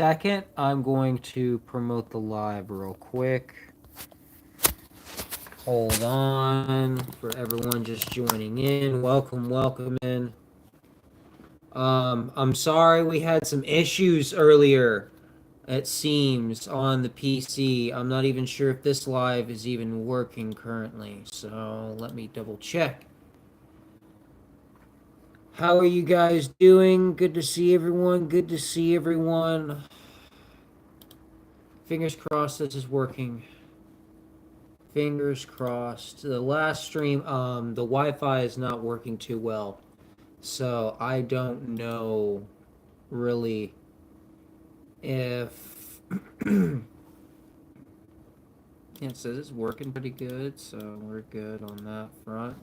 second, I'm going to promote the live real quick. Hold on for everyone just joining in. Welcome in. I'm sorry we had some issues earlier, it seems, on the PC. I'm not even sure if this live is even working currently, so let me double check. How are you guys doing? Good to see everyone. Good to see everyone. Fingers crossed this is working. Fingers crossed. The last stream, the Wi-Fi is not working too well. So I don't know really if yeah, it says it's working pretty good, so we're good on that front.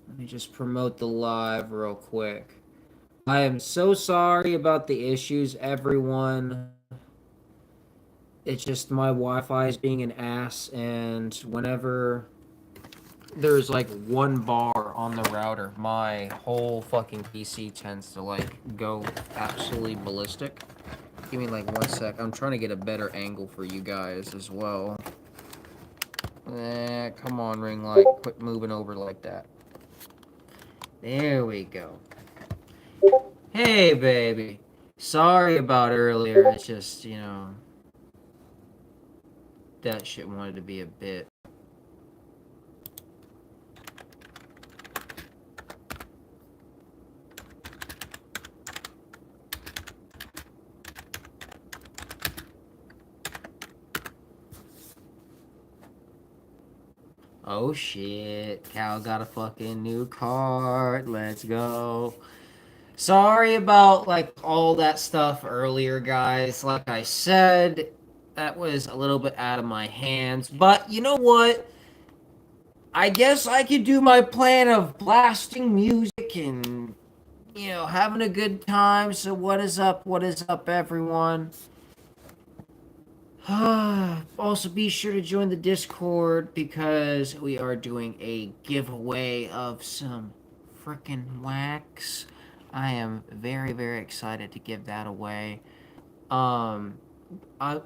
Let me just promote the live real quick. I am so sorry about the issues, everyone. It's just my Wi-Fi is being an ass, and whenever there's like one bar on the router, my whole fucking PC tends to like go absolutely ballistic. Give me like 1 sec. I'm trying to get a better angle for you guys as well. Come on, ring light. Quit moving over like that. There we go. Hey, baby. Sorry about earlier. It's just, that shit wanted to be a bit. Oh shit, Cal got a fucking new card. Let's go. Sorry about like all that stuff earlier, guys. Like I said, that was a little bit out of my hands. But you know what? I guess I could do my plan of blasting music and having a good time. So what is up? What is up, everyone? Also, be sure to join the Discord because we are doing a giveaway of some freaking wax. I am very, very excited to give that away. Um,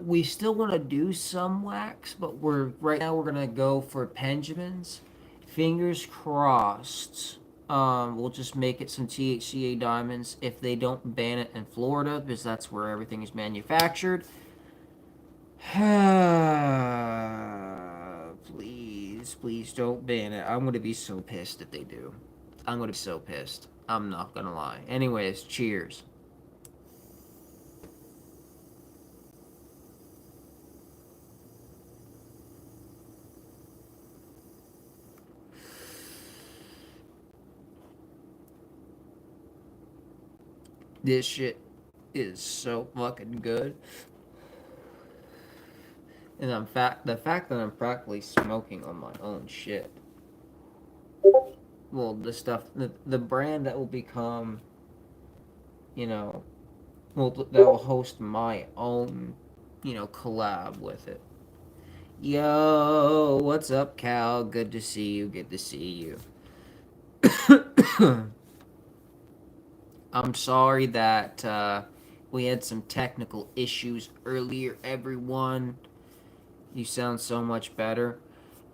we still want to do some wax, but right now we're gonna go for Benjamins. Fingers crossed. We'll just make it some THCA diamonds if they don't ban it in Florida because that's where everything is manufactured. Please, please don't ban it. I'm gonna be so pissed if they do. I'm gonna be so pissed. I'm not gonna lie. Anyways, cheers. This shit is so fucking good. And the fact that I'm practically smoking on my own shit. Well, the brand that will become, that will host my own, collab with it. Yo, what's up, Cal? Good to see you. Good to see you. I'm sorry that we had some technical issues earlier, everyone. You sound so much better.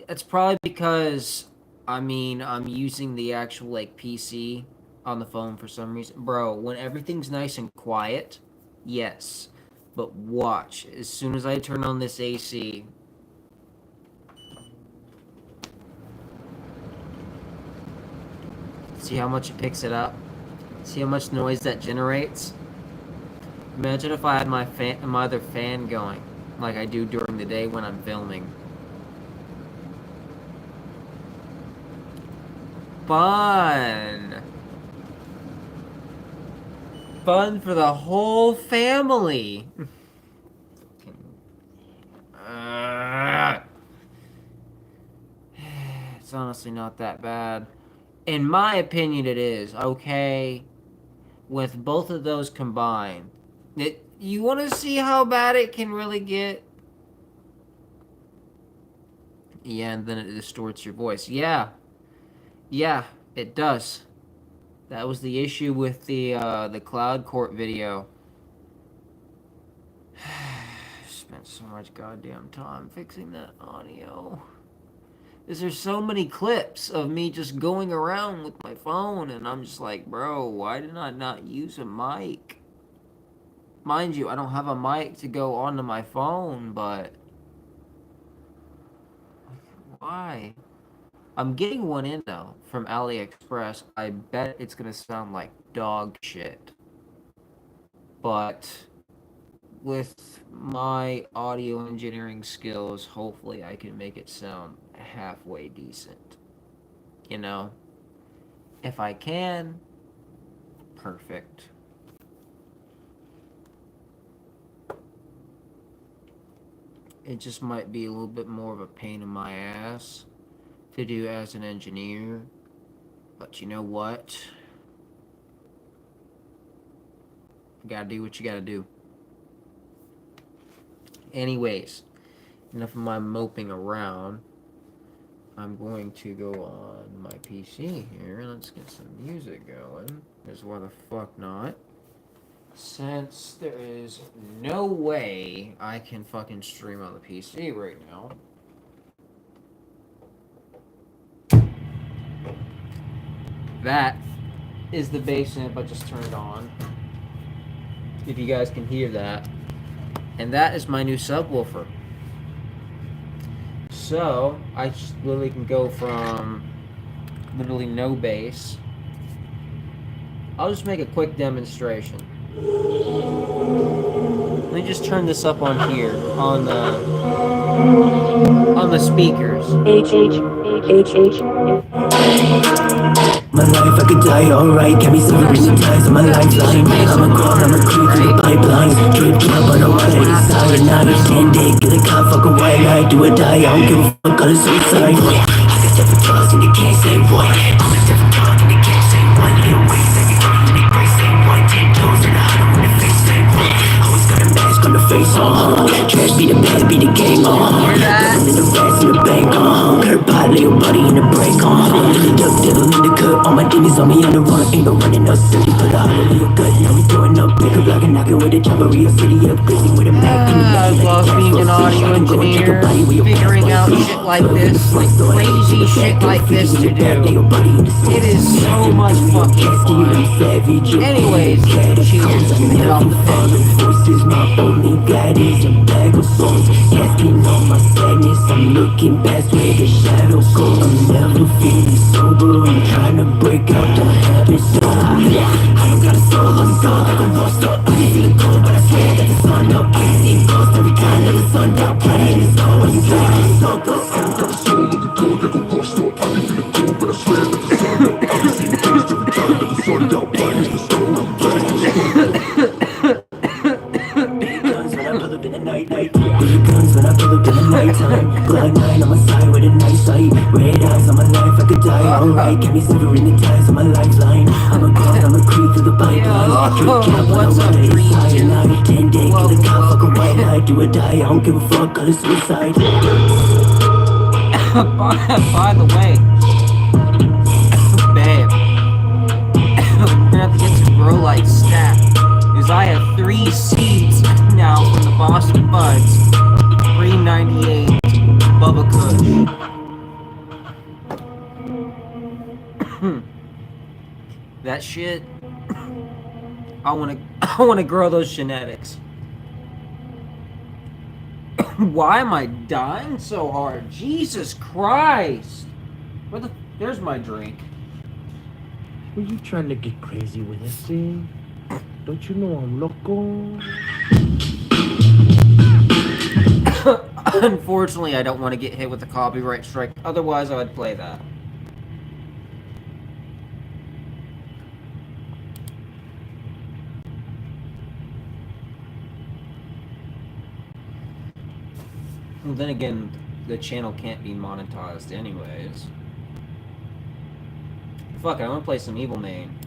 It's probably because, I'm using the actual, like, PC on the phone for some reason. Bro, when everything's nice and quiet, yes. But watch, as soon as I turn on this AC, see how much it picks it up? See how much noise that generates? Imagine if I had my other fan going, like I do during the day when I'm filming. Fun! Fun for the whole family! It's honestly not that bad. In my opinion, it is, okay? With both of those combined. You want to see how bad it can really get? Yeah, and then it distorts your voice. Yeah. Yeah, it does. That was the issue with the Cloud Court video. spent so much goddamn time fixing that audio. Is there so many clips of me just going around with my phone, and I'm just like, bro, why did I not use a mic? Mind you, I don't have a mic to go onto my phone, but why? I'm getting one in though from AliExpress. I bet it's gonna sound like dog shit. But with my audio engineering skills, hopefully I can make it sound halfway decent. You know? If I can, perfect. It just might be a little bit more of a pain in my ass to do as an engineer. But you know what? You gotta do what you gotta do. Anyways, enough of my moping around. I'm going to go on my PC here. Let's get some music going. Because why the fuck not? Since there is no way I can fucking stream on the PC right now. That is the bass amp I just turned on. If you guys can hear that. And that is my new subwoofer. So, I just literally can go from literally no bass. I'll just make a quick demonstration. Let me just turn this up on here, on the speakers. My life, I could die, alright. Can be silver in the ties of my lifeline. I'm a crawl, I'm a creep through the pipelines. Drip drop, I know what I desire. Not a 10-day, get a cop, fuck a white light. Do or die, I don't give a fuck, got a suicide. I got different drugs and they can't say what. I'm a different dog and they can't say what. Little ways, every time they grace say what. 10 toes and a huddle in the face say what. Always got a mask on the face, trash be the bad, be the gang, Nothing in the rats in the bank, Curb pot, lay your body in the break, Duck diddle in the cut, all my demons on me on the run. Ain't no running up, silly, but I really a gut. Now we throwing up, make a block and knocking with a chopper. Real city up, crazy with a Mac. I love being an audio engineer, figuring out shit like this, like crazy shit like this to do. It is so much fucking fun. Anyways, cheers, get off the thing. Voices, my only guidance, a bag of songs, casting all my sadness. I'm looking past where the shadow goes. I'm never feeling sober. I'm trying to break out the habits. I don't got a soul, I'm so like a lost up. I ain't feeling cold, but I swear that the sun up. I ain't seen ghosts every time that the sun out. Bright in the snow, when you fly, it's so good. I don't got a soul, like a cold, like a lost up. I ain't feeling cold, but I swear that the sun up. I ain't seen ghosts every time that the sun out. Bright in the snow, I'm bright in the snow. In the night, big guns when I pull up in the nighttime. Glock 9 on my side with a nice sight. Red eyes on my life, I could die. Alright, can be silver in the ties on my lifeline. I'm a god, I'm a creep through the pipeline. Drip cap on a water, it's high and out. 10 day, kill a cop, fuck a white light. Do or die, I don't give a fuck, call it suicide. By the way, babe, we're gonna have to get some grow light stack. Because I have 3 seeds now from the Boston Buds. 398 Bubba Kush. That shit. I wanna grow those genetics. Why am I dying so hard? Jesus Christ! There's my drink. Were you trying to get crazy with this thing? Don't you know I'm loco? Unfortunately, I don't want to get hit with a copyright strike. Otherwise, I would play that. Well, then again, the channel can't be monetized anyways. Fuck it, I want to play some Evil Main.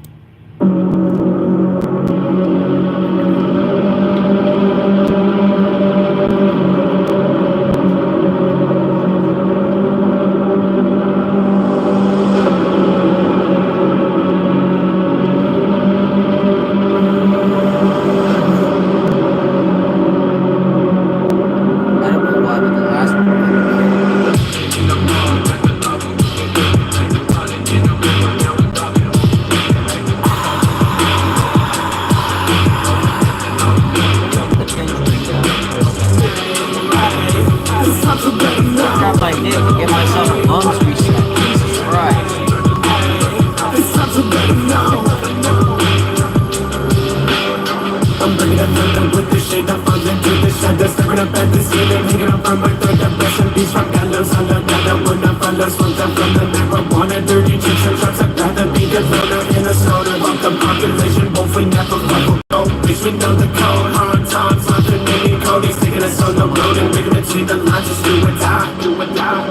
Taking up from birth, third depression, peace from gallows, all the data will not follow, swung from the marijuana, dirty chicks and trucks, I'd rather be the loner in a soda, bump the population, both we never fuck will go, bitch we know the code, hard times, nothing any code, he's taking us on the road, and reading between the lines, just do or die, do or die.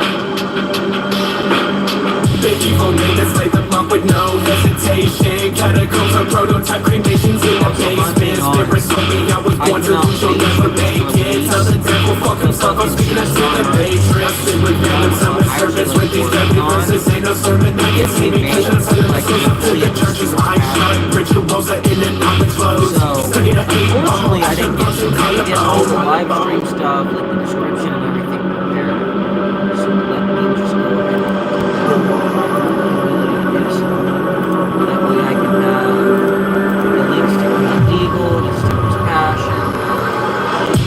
The evil niggas lay them up with no hesitation. Catacombs are prototype cremations in the basement. Spirits told me I was born to lose, you'll never make it. Tell the devil fuck himself, I'm speaking us to the matrix. Spit with villains, I'm a servant with these deadly verses. Ain't no sermon, I can see me cause I'm selling my souls up to the church's eyes shut. Rituals are in and out the clothes. Study to eat, Unfortunately, I didn't get all the live stream stuff, like the description and everything prepared. So let me just go ahead. That way I can the links to Illegal, the Stewarts Passion.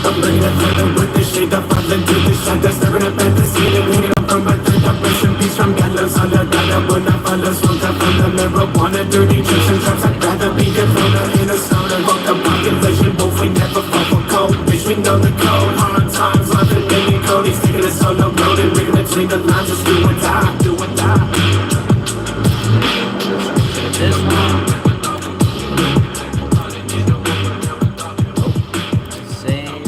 I'm bringing it together with the shade of falling to the shadows. Staring up at the ceiling, hanging up from my third depression. Peace from gallows, all the data will not follow. Swung up from the marijuana, dirty tricks and traps. I'd rather be the loner in a soda. Fuck the population, both we never fall for cold. Bitch, we know the code, hard times, life and living code. He's taking us on the road and reading between the lines, just do or die, do or die. This one. Save.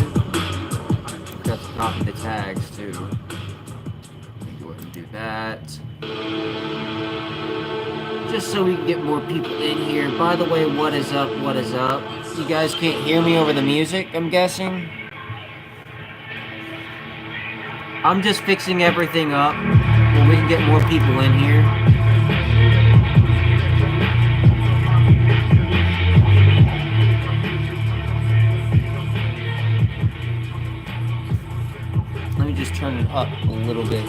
Got to copy the tags too. Let me go ahead and do that. Just so we can get more people in here. By the way, what is up? What is up? You guys can't hear me over the music, I'm guessing. I'm just fixing everything up so we can get more people in here. Let me just turn it up a little bit.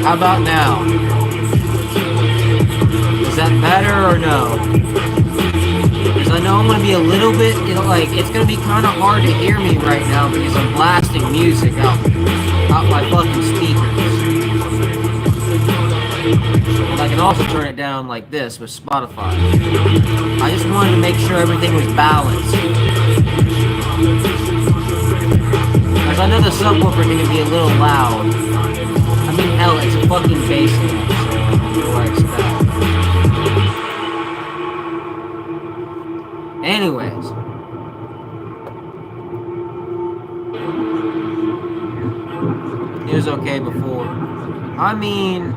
How about now? Is that better or no? Because I know I'm going to be a little bit, it's going to be kind of hard to hear me right now because I'm blasting music out my fucking speakers. And I can also turn it down like this with Spotify. I just wanted to make sure everything was balanced. Because I know the subwoofer can be a little loud. I mean, hell, it's a fucking bassline, so what do I expect? Anyways. It was okay before. I mean,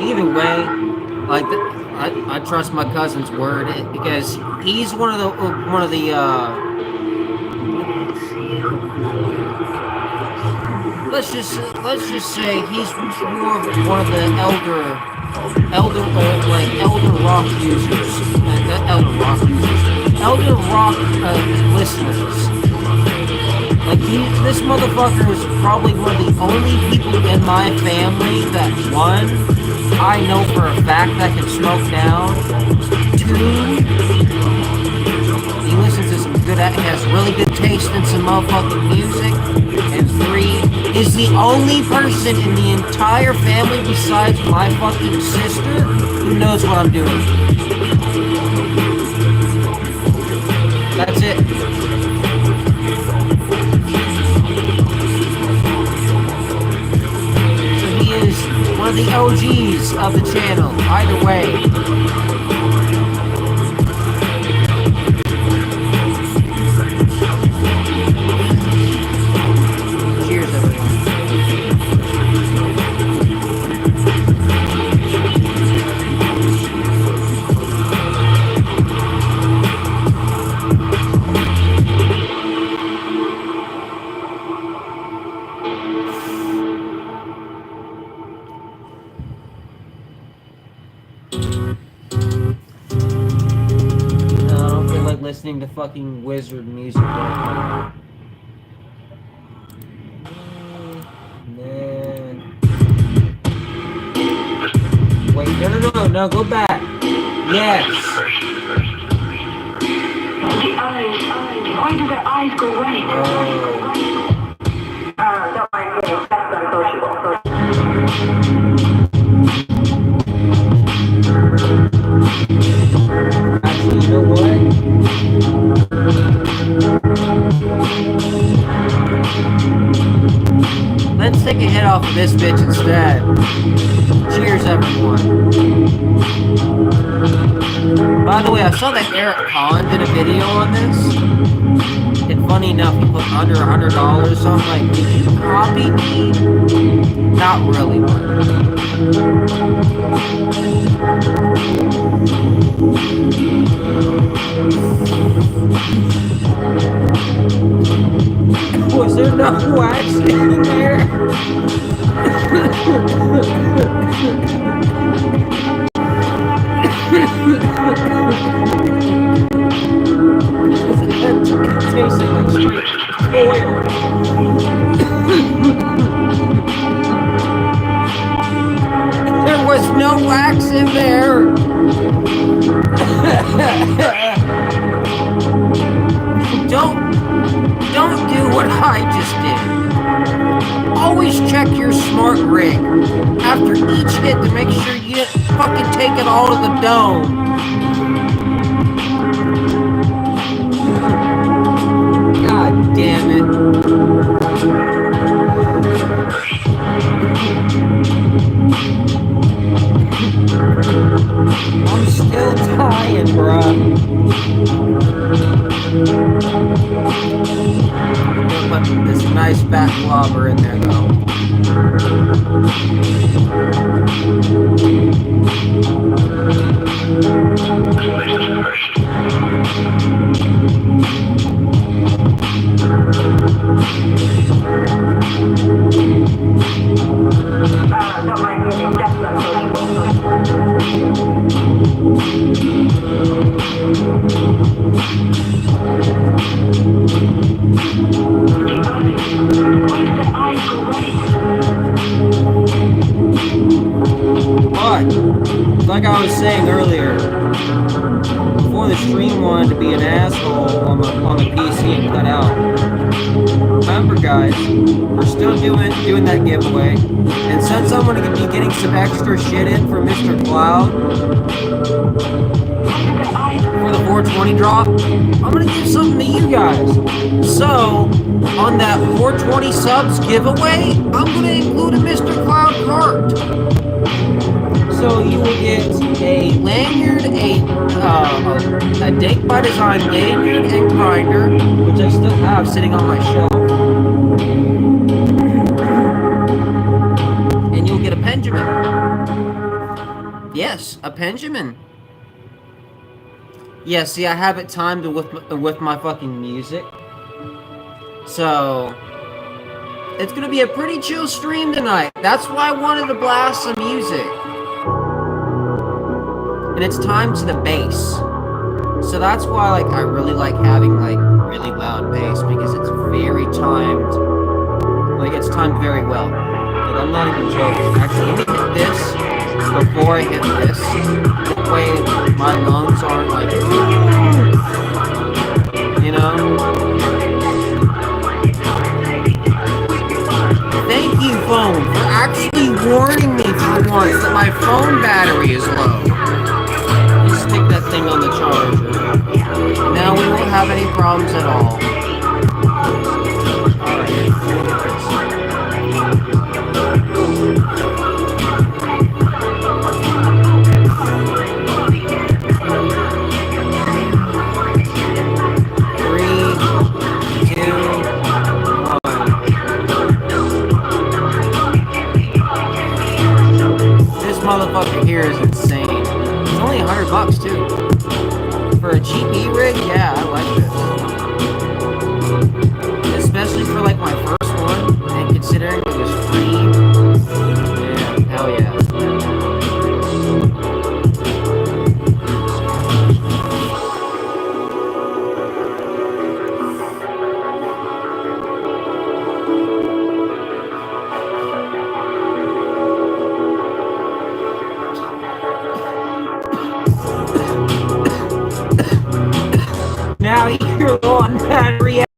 either way, like, I trust my cousin's word because he's one of the let's just say he's more of one of the elder rock listeners. Like this motherfucker is probably one of the only people in my family that one, I know for a fact that can smoke down. Two, he listens to some good, he has really good taste in some motherfucking music. And three, is the only person in the entire family besides my fucking sister who knows what I'm doing. That's it. So he is one of the OGs of the channel, either way. Listening to fucking wizard music right now. Man. Wait, no, go back. Yes. Why do their eyes go white? Don't mind me, that's unsociable. Actually, you know what? Let's take a hit off of this bitch instead. Cheers, everyone. By the way, I saw that Eric Kahn did a video on this. And funny enough, he put under $100, so I'm like, did you copy me? Not really, but... Was there no wax in there? It tasted like straight oil. There was no wax in there. Don't do what I just did. Always check your smart rig after each hit to make sure you didn't fucking take it all to the dome. God damn it. I'm still dying, bruh. Put this nice fat clobber in there, though. Don't mind me, that's unsociable. But, like I was saying earlier, before the stream wanted to be an asshole on the PC and cut out. Remember, guys, we're still doing that giveaway, and since I'm going to be getting some extra shit in for Mr. Cloud for the 420 drop, I'm going to give something to you guys. So, on that 420 subs giveaway, I'm going to include a Mr. Cloud cart. So you will get a lanyard, a Date by Design lanyard and grinder, which I still have sitting on my shelf. And you'll get a Benjamin. Yes, a Benjamin. Yeah, see, I have it timed with my fucking music. So, it's gonna be a pretty chill stream tonight. That's why I wanted to blast some music. And it's timed to the bass. So that's why, like, I really like having, like, really loud bass, because it's very timed. Like, it's timed very well. Like, I'm not even joking. Actually, let me hit this before I hit this. That way, my lungs aren't, like, you know? Thank you, phone, for actually warning me for once that my phone battery is low. Just stick that thing on the charger. Now we won't have any problems at all. Motherfucker here is insane. It's only $100 too. For a GP rig, yeah, I like this. Especially for like my first one, and considering it was free. Yeah, hell yeah. on that react.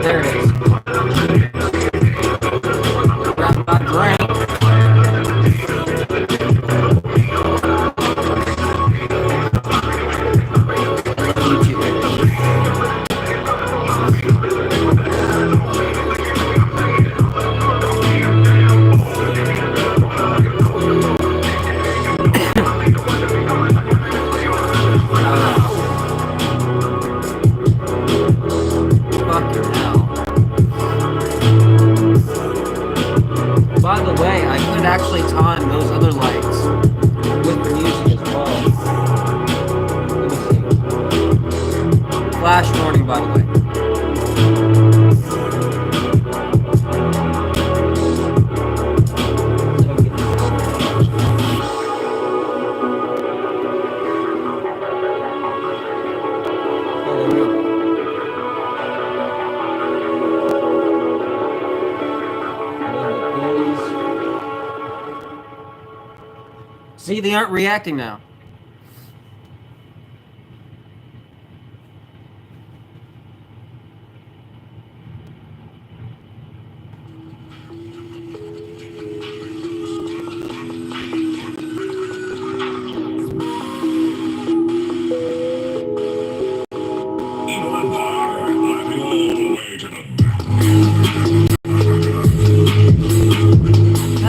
There it is. Grab my drink. Fucking hell. By the way, I could actually time those other lights with the music as well. Let me see. Flash warning, by the way. See, they aren't reacting now.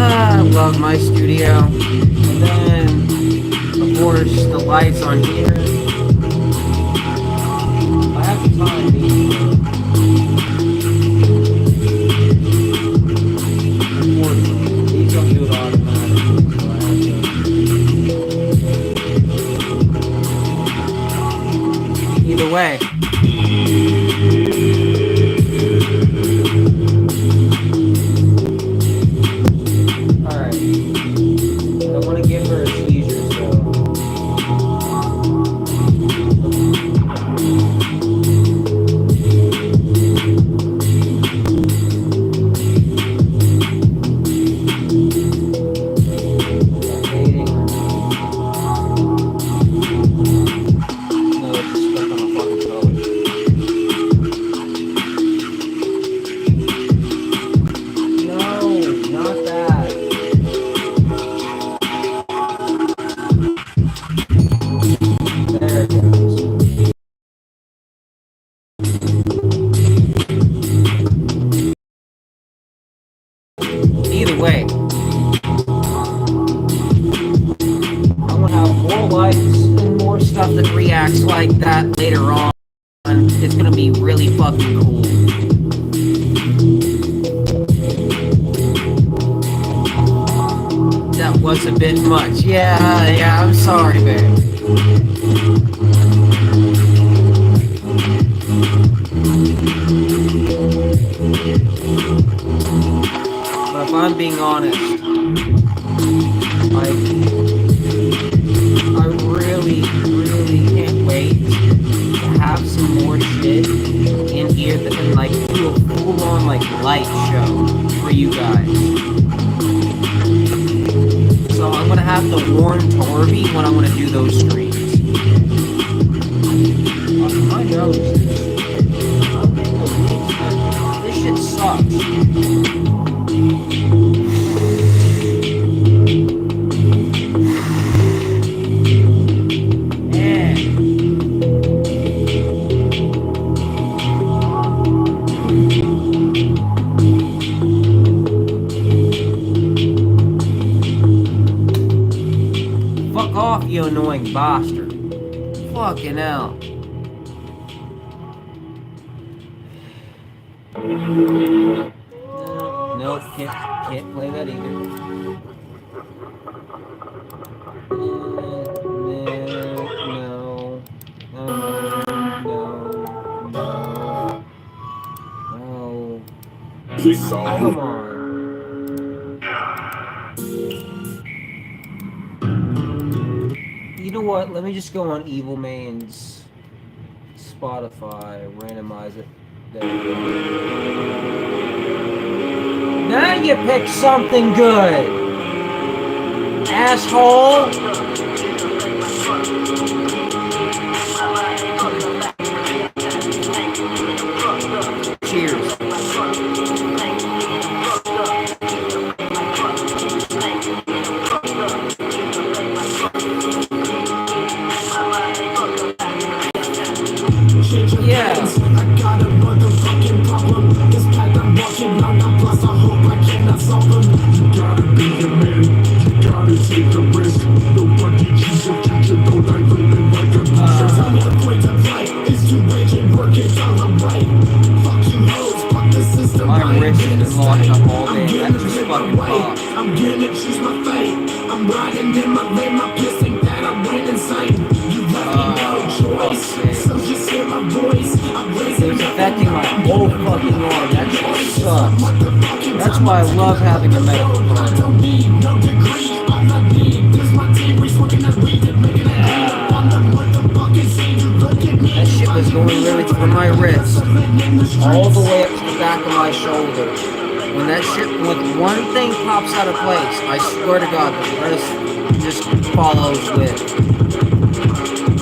I love my studio. And then, of course, the lights on here. I have to time these. Unfortunately, these don't do it automatically, so I have to. Either way. Either way, I'm gonna have more lights and more stuff that reacts like that later on. It's gonna be really fucking cool. That was a bit much. Yeah, I'm sorry, babe. But if I'm being honest, I really can't wait to have some more shit in here that can like do a full-on like light show for you guys. So I'm gonna have to warn Torby when I'm gonna do those streams. My nose. This shit sucks. Fuck off, you annoying bastard. Fucking hell. Nope, can't play that either. No. Come on. know what? Let me just go on Evil Main's Spotify, randomize it. There we go. Now you picked something good, asshole. Cheers. Yeah. I got a motherfucking problem. This path I'm walking on, plus I hope I cannot solve them. You gotta be a man, you gotta take the risk. Nobody chooses your future, though I living like a loser. Tell me the point of life is to wage and work it all right. Fuck you hoes, fuck the system. My wrist has been locked up all day. That just fucking popped. I'm gonna choose my fate. I'm riding in my lane, my pissing that I'm winning sight. You left me no choice, so just hear my voice. It's affecting my whole fucking arm. That shit sucks. That's why I love having a medical card. That shit was going literally from my wrist all the way up to the back of my shoulder. When that shit, when one thing pops out of place, I swear to God, the rest just follows with.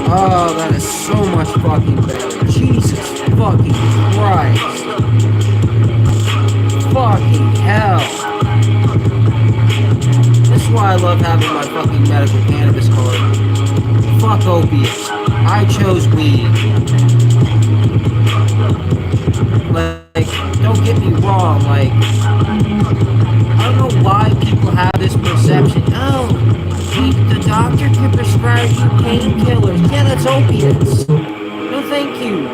Oh, that is so much fucking better. Jesus fucking Christ. Fucking hell. This is why I love having my fucking medical cannabis card. Fuck opiates. I chose weed. Like, don't get me wrong, like, I don't know why people have this perception. Oh, the doctor can prescribe you painkillers. Yeah, that's opiates. No, thank you.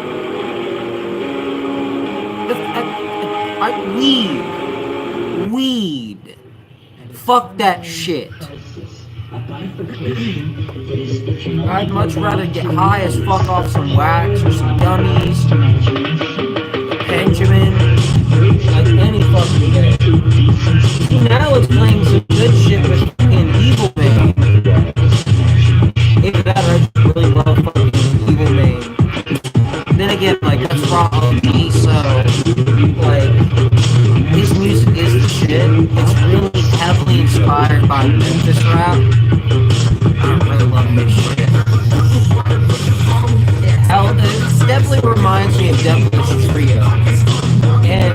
Weed. Fuck that shit. I'd much rather get high as fuck off some wax or some gummies, Benjamin, like any fucking day. See, now it's playing some good shit with fucking Evil Man. Either that or I just really love fucking Evil Man. Then again, like, that's raw OG, so, like, his music is the shit. It's really heavily inspired by Memphis rap. I really love this shit. It definitely reminds me of Devilish Trio. And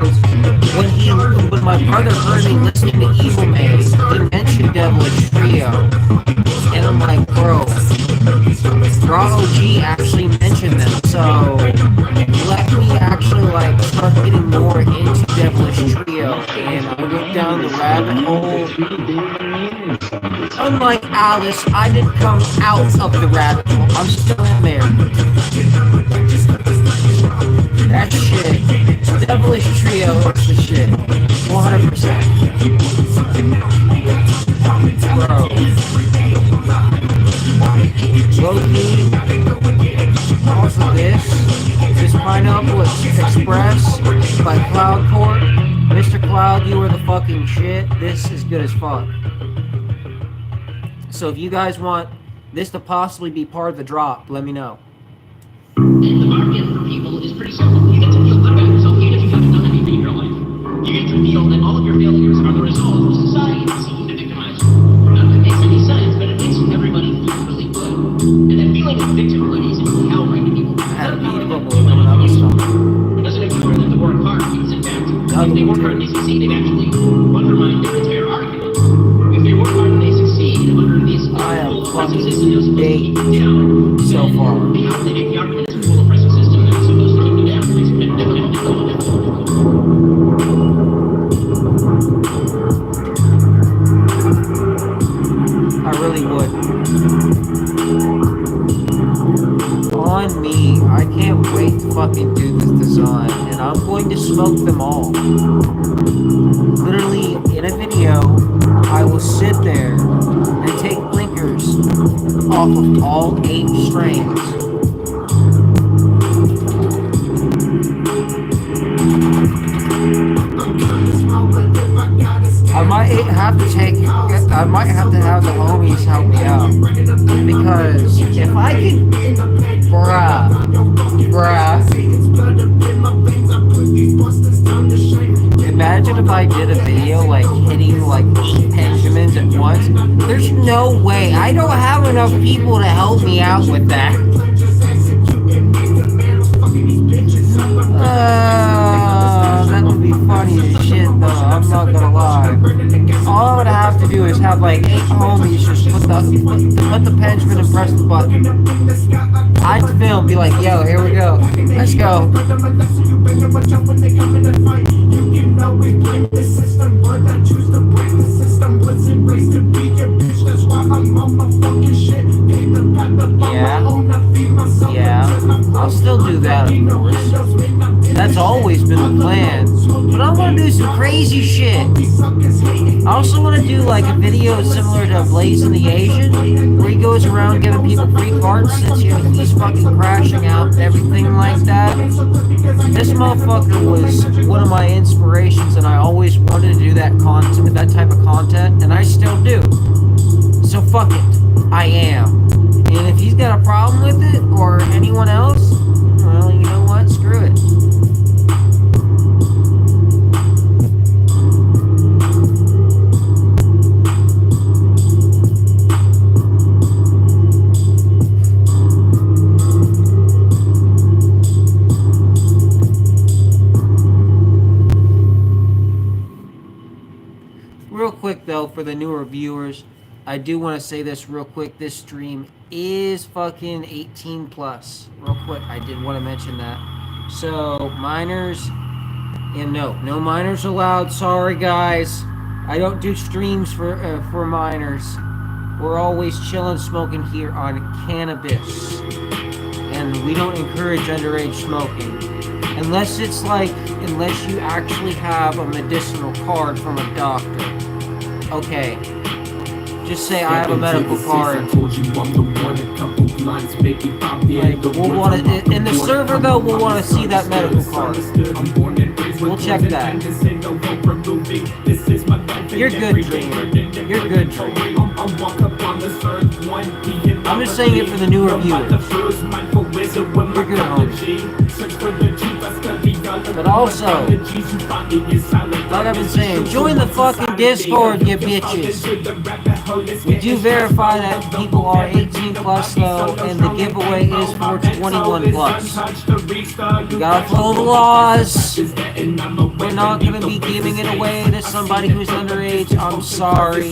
when my brother heard me listening to Evil Man, he mentioned Devilish Trio. And I'm like, bro, Raw OG actually mentioned them, so let me actually like start getting more into Devilish Trio, and I went down the rabbit hole. Unlike Alice, I didn't come out of the rabbit hole. I'm still in there. That shit, Devilish Trio is the shit, 100%. Bro. Low-key, also this Pineapple Express by Cloudport. Mr. Cloud, you are the fucking shit. This is good as fuck. So if you guys want this to possibly be part of the drop, let me know. The market for people is pretty simple. You get to feel good about yourself even if you haven't done anything in your life. You get to feel that all of your failures are the result of society seeking to victimize you. Not that it makes any sense, but it makes everybody feel really good. And that feeling of victimhood is empowering to people. I had a beautiful boy coming out of stomach. It doesn't encourage them to work hard because in fact, if they work hard and they succeed, they've actually undermined their entire argument. If they work hard and they succeed under this oppressive system that's supposed to keep you down, so far. The argument is a full oppressive system that's supposed to keep you down. I really would. On me, I can't wait to fucking do this design, and I'm going to smoke them all. Literally, in a video, I will sit there and take blinkers off of all 8 strains. I might might have to have the homies help me out. Because if I can, bruh. Imagine if I did a video like hitting like 8 Benjamins at once. There's no way. I don't have enough people to help me out with that. That would be funny as shit though, I'm not gonna lie. All I would have to do is have like 8 homies just put the Benjamin and press the button. I'd film, be like, yo, here we go. Let's go. Yeah, I'll still do that, of course. That's always been the plan. But I want to do some crazy shit. I also want to do like a video similar to Blazing the Asian, where he goes around giving people free cards since he's fucking crashing out and everything like that. This motherfucker was one of my inspirations, and I always wanted to do that type of content, and I still do. So fuck it, I am. And if he's got a problem with it, or anyone else, well, you know what? Screw it. Real quick though, for the newer viewers, I do want to say this real quick. This stream is fucking 18 plus. Real quick, I did want to mention that. So minors, and no minors allowed. Sorry guys, I don't do streams for minors. We're always chilling, smoking here on Cannabis, and we don't encourage underage smoking unless you actually have a medicinal card from a doctor. Okay. Just say I have a medical card. Like, we'll want to, in the server though, we'll want to see that medical card. We'll check that. You're good, Dreamer. You're good, Dreamer. I'm just saying it for the newer viewers. You're good, homie. But also, like I've been saying, join the fucking Discord, you bitches. We do verify that people are 18 plus though, and the giveaway is for 21 plus. You gotta follow the laws. We're not gonna be giving it away to somebody who's underage. I'm sorry,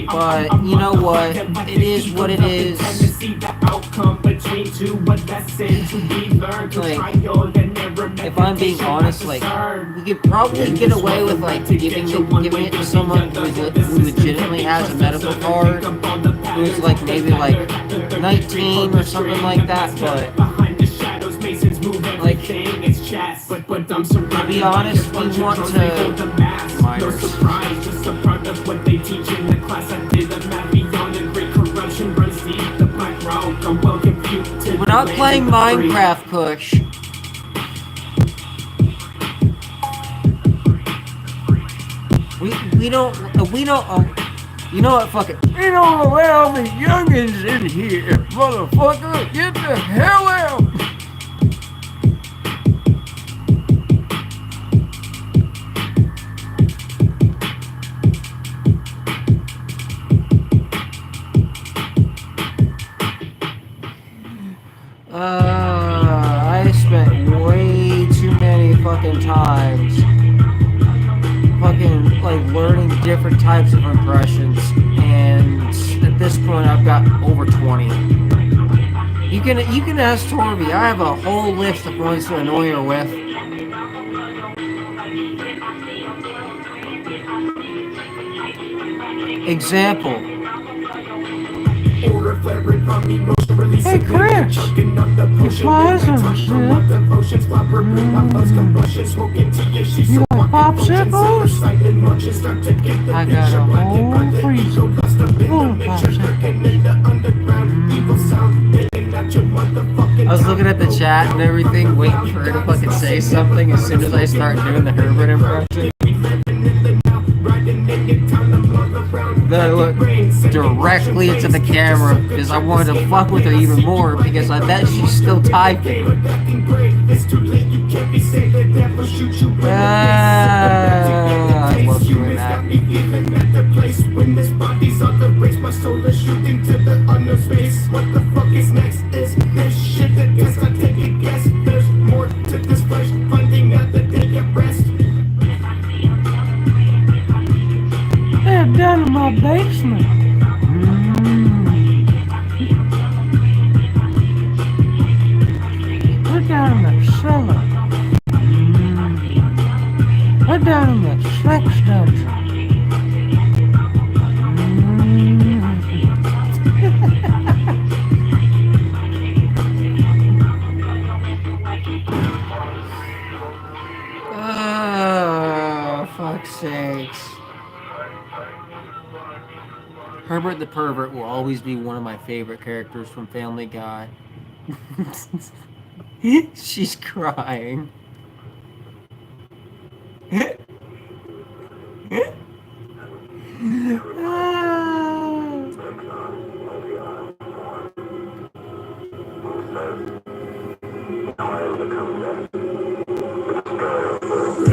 but you know what? It is what it is. Like, if I'm being honest, like, we could probably get away with like giving it to someone who legitimately has a medical card, who's like maybe like 19 or something like that. But like, to be honest, we want to minors. We're not playing Minecraft, Kush. We don't, you know what, fuck it. We don't allow the youngins in here, motherfucker. Get the hell out. I spent way too many fucking times fucking like learning different types of impressions, and at this point I've got over 20. You can ask Torby. I have a whole list of ones to annoy her with. Example. Hey Chris, you fly some shit. You like popsicles? I got a whole freezer full of popsicles. I was looking at the chat and everything, waiting for her to fucking say something as soon as I start doing the Herbert impression. Then I looked directly into the camera because I wanted to fuck with her even more because I bet she's still typing. I love doing that. When this body's on the race, my soul is shooting to the unknown space. What the fuck is next? Is this shit that guess I take a guess? There's more to this flesh, finding out that they get rest. They're down in my basement. We're down in the cellar. We're down in the sex dungeon. Oh, fuck's sakes. Herbert the Pervert will always be one of my favorite characters from Family Guy. She's crying.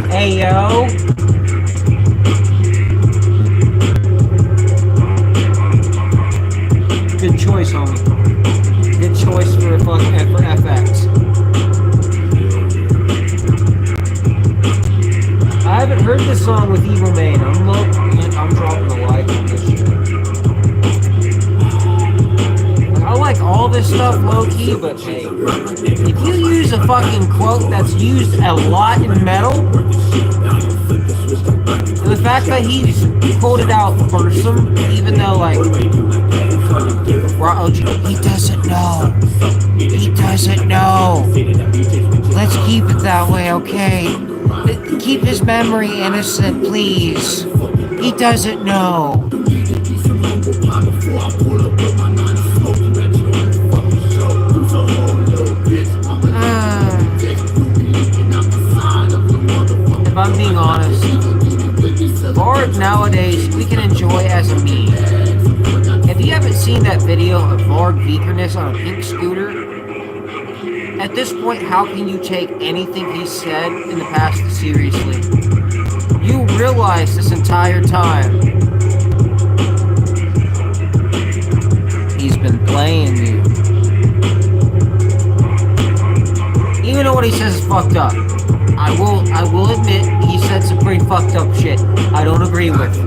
Hey, yo. Good choice, homie. Good choice for FX. I haven't heard this song with Evil Main. I'm dropping a like on this shit. Like, I like all this stuff low key, but hey, if you use a fucking quote that's used a lot in metal, the fact that he's quoted out Bursum, even though like he doesn't know. He doesn't know. Let's keep it that way, okay? Keep his memory innocent, please. He doesn't know. If I'm being honest, Varg nowadays we can enjoy as a meme. If you haven't seen that video of Varg Vikernes on a pink scooter, at this point, how can you take anything he said in the past seriously? You realize this entire time he's been playing you. Even though what he says is fucked up. I will admit he said some pretty fucked up shit I don't agree with.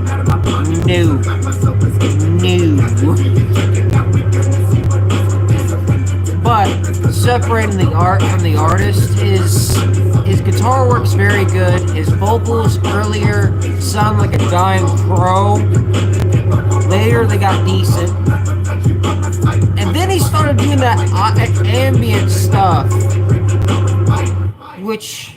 No. But separating the art from the artist is his guitar work's very good. His vocals earlier sound like a dying crow. Later they got decent. And then he started doing that ambient stuff, which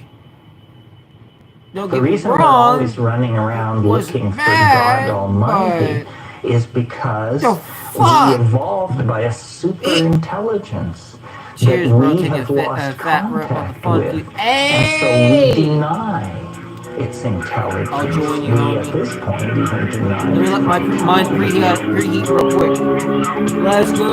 the reason we're always running around looking for God Almighty is because we evolved by a super intelligence that we have lost contact with, and so we deny its intelligence. I'll join you, we at this point even deny. Let me let my mind preheat real quick. Let's go!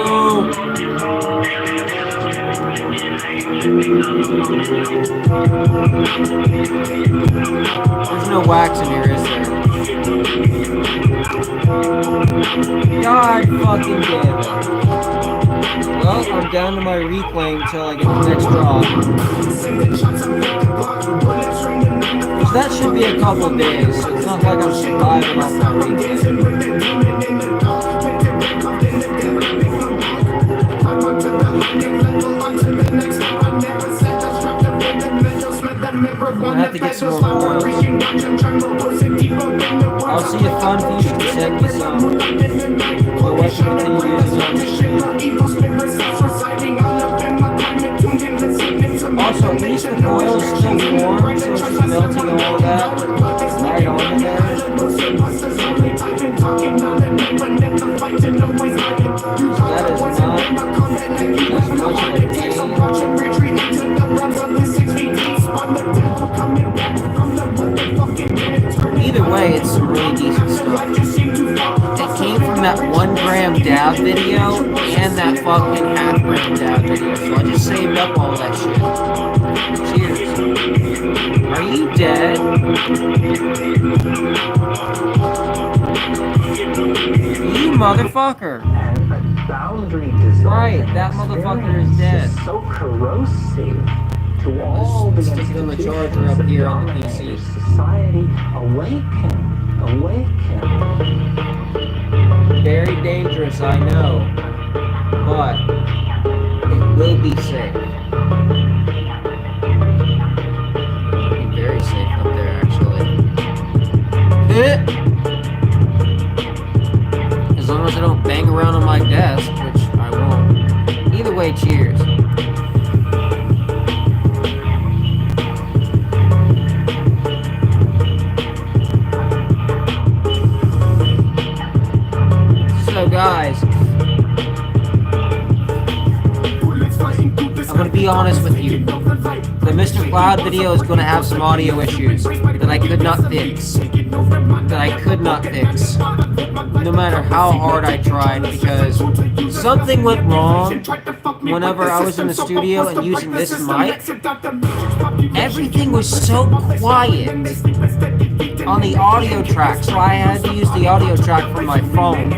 There's no wax in here, is there? God fucking damn it. Well, I'm down to my reclaim until I get the next drop. Which that should be a couple days, so it's not like I'm surviving off my reclaim. I'm gonna have to get some more coils. I'll see if Fun Fusion can send me some. My wife can continue using them. Also, at least the coil's still warm, so it's just melting all that right on in there. So that is not as much of a pain. Either way, it's some really decent stuff. It that 1 gram dab video and that fucking half gram dab video. So I just saved up all that shit. Cheers. Are you dead? You motherfucker. Boundary design. Right, that motherfucker is dead. Is so corrosive to all the Sticking on the charger up here on the PC. Society, awaken. Very dangerous, I know, but it will be safe. It'll be very safe up there, actually. As long as I don't bang around on my desk, which I won't. Either way, cheers. So guys, I'm gonna be honest with you. The Mr. Cloud video is gonna have some audio issues that I could not fix. No matter how hard I tried, because something went wrong whenever I was in the studio and using this mic. Everything was so quiet on the audio track, so I had to use the audio track from my phone.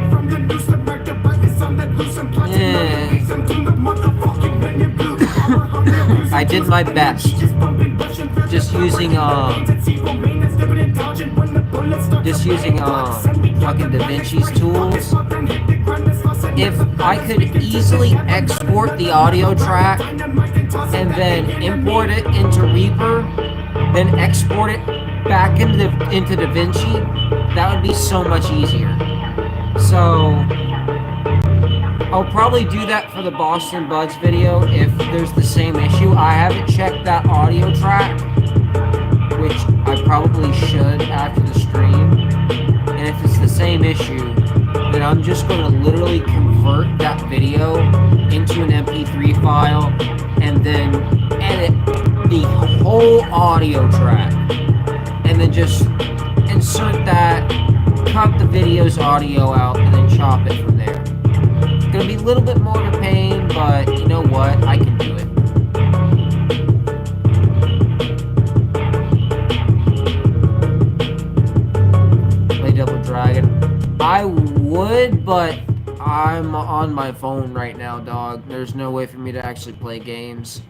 I did my best, just using fucking DaVinci's tools. If I could easily export the audio track and then import it into Reaper, then export it back into DaVinci, that would be so much easier. So I'll probably do that for the Boston Buds video if there's the same issue. I haven't checked that audio track, which I probably should after the stream. And if it's the same issue, then I'm just going to literally convert that video into an MP3 file and then edit the whole audio track. And then just insert that, cut the video's audio out, and then chop it from there. It's gonna be a little bit more of a pain, but you know what? I can do it. Play Double Dragon. I would, but I'm on my phone right now, dog. There's no way for me to actually play games.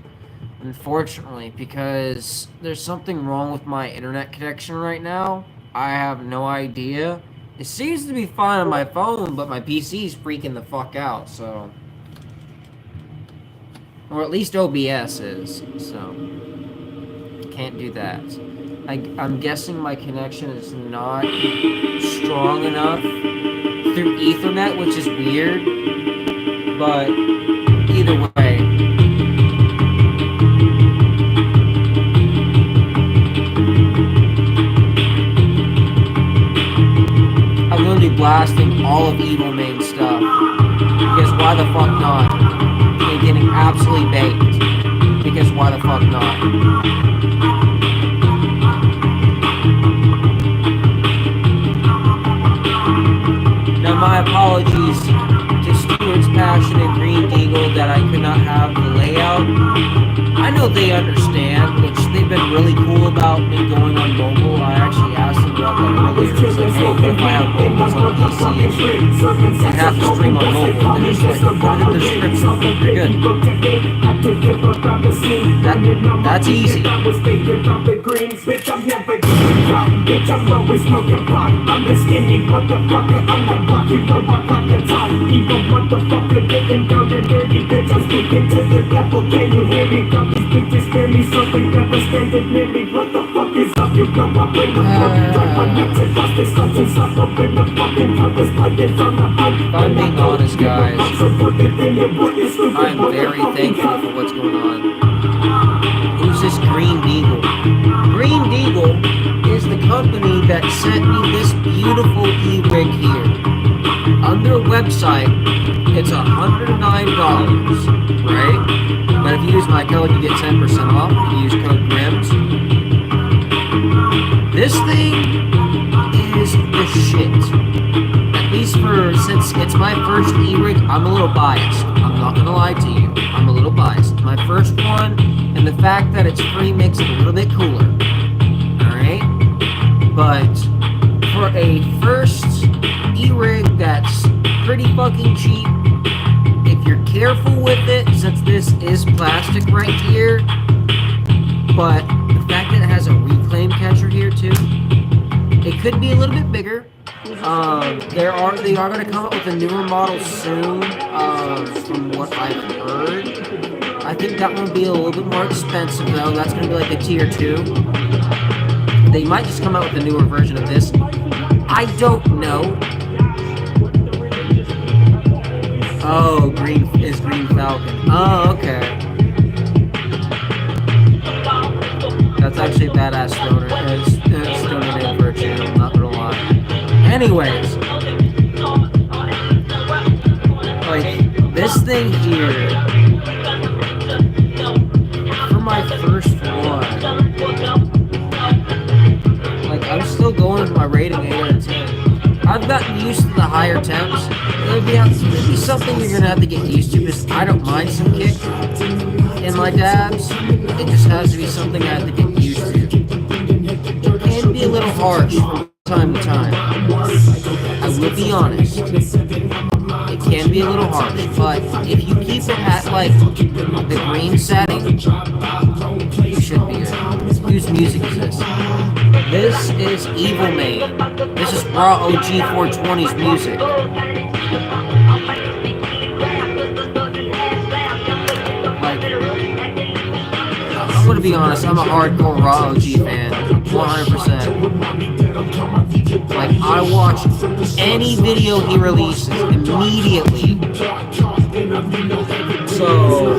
Unfortunately, because there's something wrong with my internet connection right now. I have no idea. It seems to be fine on my phone, but my PC's freaking the fuck out, so... Or at least OBS is, so... Can't do that. I'm guessing my connection is not strong enough through Ethernet, which is weird. But, either way... I'm going to be blasting all of Evil Main stuff. Because why the fuck not? And getting absolutely baked. Because why the fuck not? Now my apologies to Stewarts Passion and Green Deagle that I could not have the layout. I know they understand, which they've been really cool about me going on mobile. I actually asked them about that earlier. It's like, hey, what if I have mobiles on PC and have to stream on mobile? And it's like, put it in the description. You're good. That's easy. If I'm being honest, guys, I'm very thankful for what's going on. Who's this Green Deagle? Green Deagle is the company that sent me this beautiful e-rig here. On their website, it's $109, right? But if you use my code, you get 10% off. If you use code GRIMZZ. This thing is the shit. At least since It's my first e-rig. I'm a little biased. I'm not gonna lie to you. I'm a little biased. My first one, and the fact that it's free makes it a little bit cooler. Alright? But for a first e-rig that's pretty fucking cheap, if you're careful with it, since this is plastic right here, but the fact that it has a reclaim catcher here too, it could be a little bit bigger. They are going to come up with a newer model soon, from what I've heard. I think that one will be a little bit more expensive though. That's going to be like a tier 2. They might just come out with a newer version of this. I don't know. Oh, Green Falcon. Oh, okay. That's actually a badass stoner. It's stoner name for a channel, not gonna lie. Anyways, like this thing here, for my first one, like I'm still going with my rating 8 out of 10. I've gotten used to the higher temps. It'll be something you're gonna have to get used to, because I don't mind some kick in my dabs. It just has to be something I have to get used to. It can be a little harsh from time to time. I will be honest. It can be a little harsh, but if you keep it at like the green setting, you should be good. Whose music is this? This is Evil Main. This is Raw OG 420's music. Like, I'm gonna be honest, I'm a hardcore Raw OG fan. 100%. Like, I watch any video he releases immediately. So,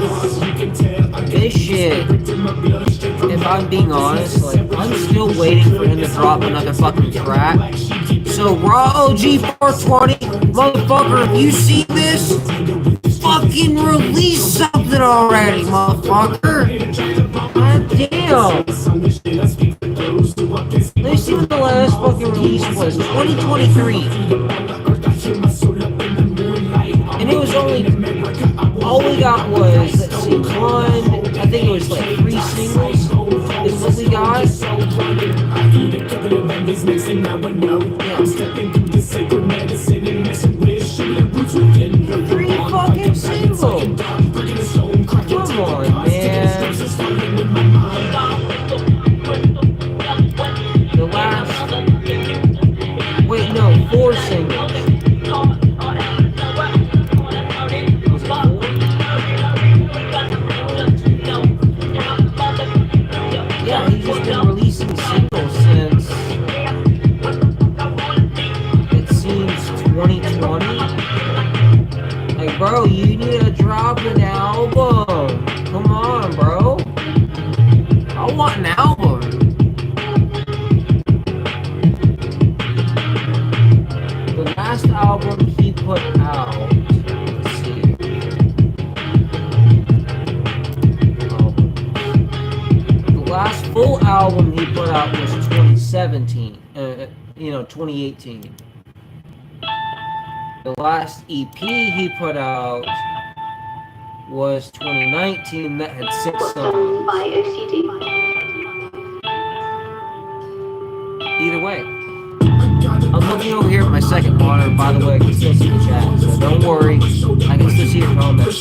this shit, if I'm being honest, like, I'm still waiting for him to drop another fucking track. So, Raw OG 420, motherfucker, if you see this, fucking release something already, motherfucker. God damn. Let me see what the last fucking release was. 2023. And it was only, all we got was, let's see, one, I think it was like 3 singles is what we got. Yeah. 3 fucking singles. Come on, man. The last, wait, no, 4 singles. Was it 4? Yeah, he's just been releasing singles since, it seems, 2020. Like, bro, you need to drop an album. Come on, bro. I want an album. The last album he put out, let's see. The last full album he put out was 2017, 2018. The last EP he put out was 2019, that had 6 songs. Either way, I'm looking over here at my second monitor. By the way, I can still see the chat, so don't worry, I can still see your comments.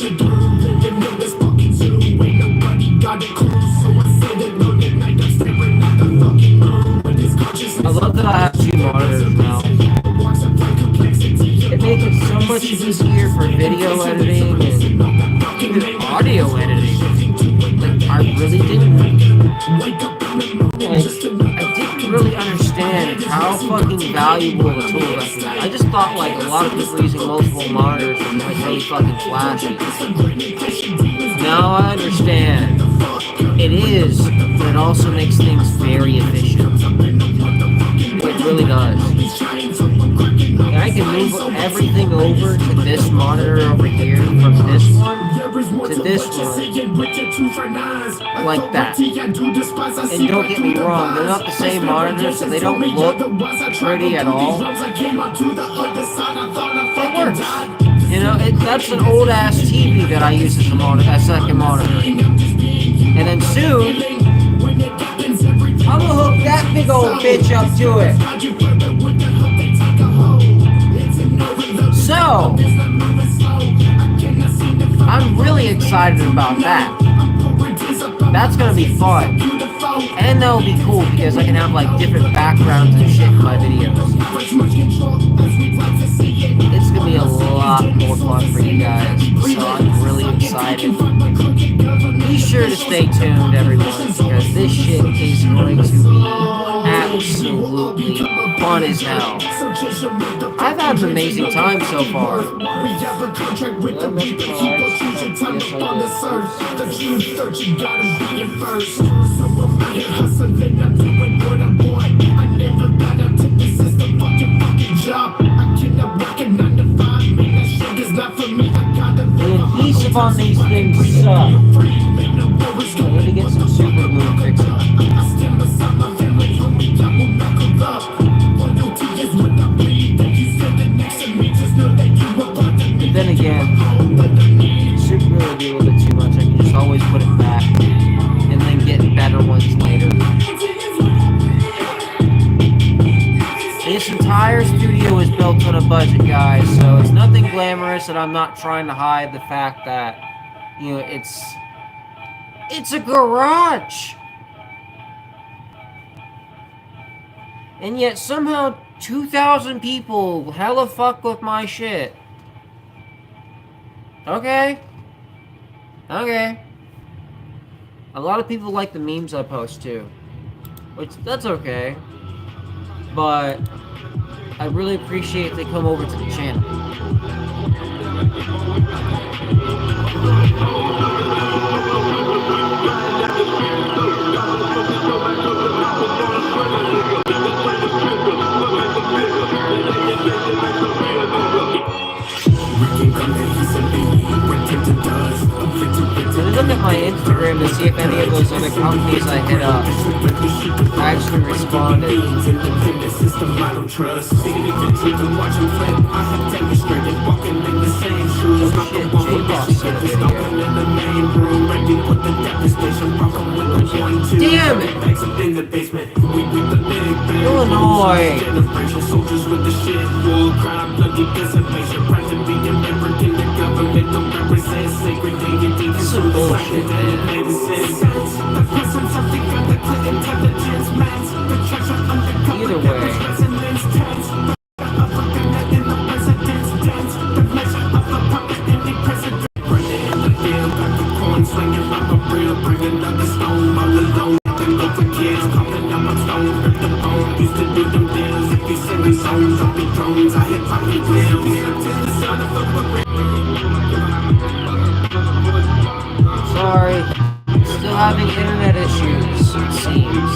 I love that I have 2 monitors now. It makes it so much easier for video editing and even audio editing. Like, I really didn't really understand how fucking valuable the tool is. I just thought like a lot of people using multiple monitors was like really fucking flashy. Now I understand. It is, but it also makes things very efficient. It really does. And I can move everything over to this monitor over here from this one to this one like that. And don't get me wrong, they're not the same monitor, so they don't look pretty at all. They work. monitors. You know, that's an old ass TV that I use as a second monitor. And then soon, I'm gonna hook that big old bitch up to it. So, I'm really excited about that. That's gonna be fun. And that'll be cool because I can have like different backgrounds and shit in my videos. It's gonna be a lot more fun for you guys. So I'm really excited. Be sure to stay tuned, everyone, because this shit is going to be absolutely fun as hell. I've had an amazing time so far. The adhesive on these things suck. I'm gonna get some super glue and fix it. But then again, super glue would be a little bit too much. I can just always put it back and then get better ones later. This entire studio is built on a budget, guys, so it's nothing glamorous, and I'm not trying to hide the fact that, you know, it's a garage. And yet somehow 2,000 people hella fuck with my shit. Okay. Okay. A lot of people like the memes I post too. Which, that's okay. But I really appreciate they come over to the channel. Look at my Instagram to see if any of those other companies I hit up actually responded. Shit, J-Boss sent a video. Damn it! Illinois! This is some bullshit, man. Either way. Sorry, still having internet issues, it seems.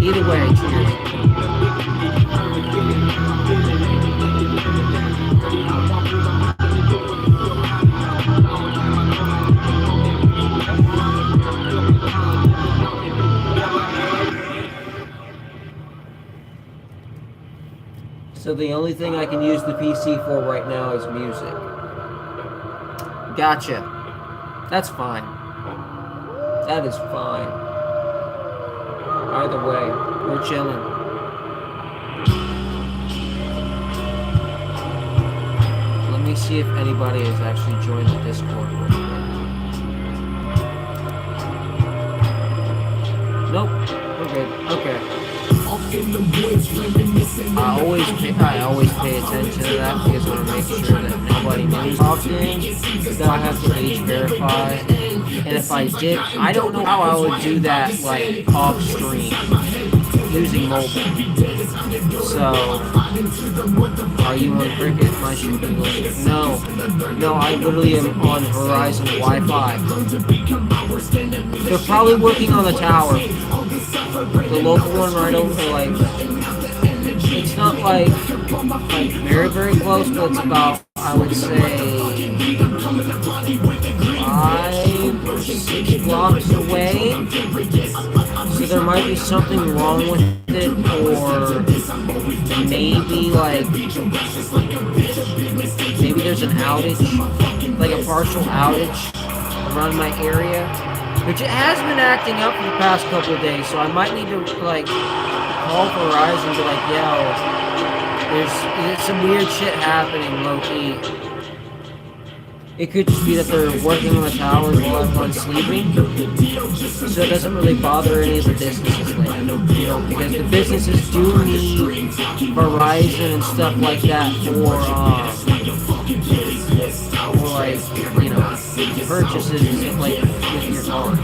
Either way, cheers. So the only thing I can use the PC for right now is music. Gotcha. That's fine. That is fine. Either way, we're chilling. Let me see if anybody has actually joined the Discord real quick. Nope, we're good. Okay. I always pay attention to that because I want to make sure that nobody knows often that I have to age verify. And if I did, I don't know how I would do that like off stream using mobile. So, are you on Cricket? My shooting list? No, I literally am on Verizon Wi-Fi. They're probably working on the tower. The local one right over like, it's not like very, very close, but it's about, I would say, 5 or 6 blocks away. So there might be something wrong with it, or maybe there's an outage, like a partial outage around my area, which it has been acting up for the past couple of days, so I might need to, like, call Verizon and be like, yo, there's some weird shit happening, low-key. It could just be that they're working on the towers while everyone's sleeping, so it doesn't really bother any of the businesses later, you know, because the businesses do need Verizon and stuff like that for like, you know, purchases like with your car.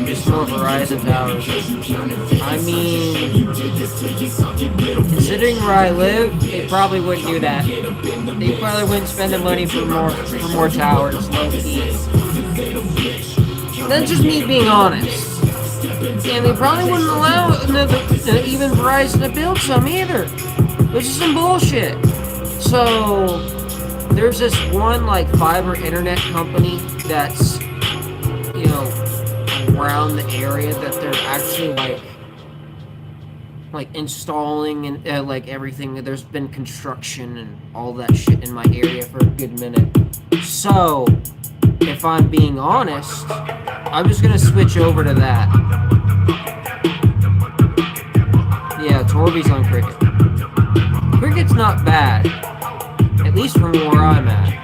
Just more Verizon towers. I mean, considering where I live, they probably wouldn't do that. They probably wouldn't spend the money for more towers, low key. That's just me being honest. And they probably wouldn't allow even Verizon to build some either, which is some bullshit. So there's this one like fiber internet company that's, you know, around the area that they're actually like installing and like everything. There's been construction and all that shit in my area for a good minute. So if I'm being honest, I'm just gonna switch over to that. Yeah, Torby's on Cricket. Cricket's not bad, at least from where I'm at.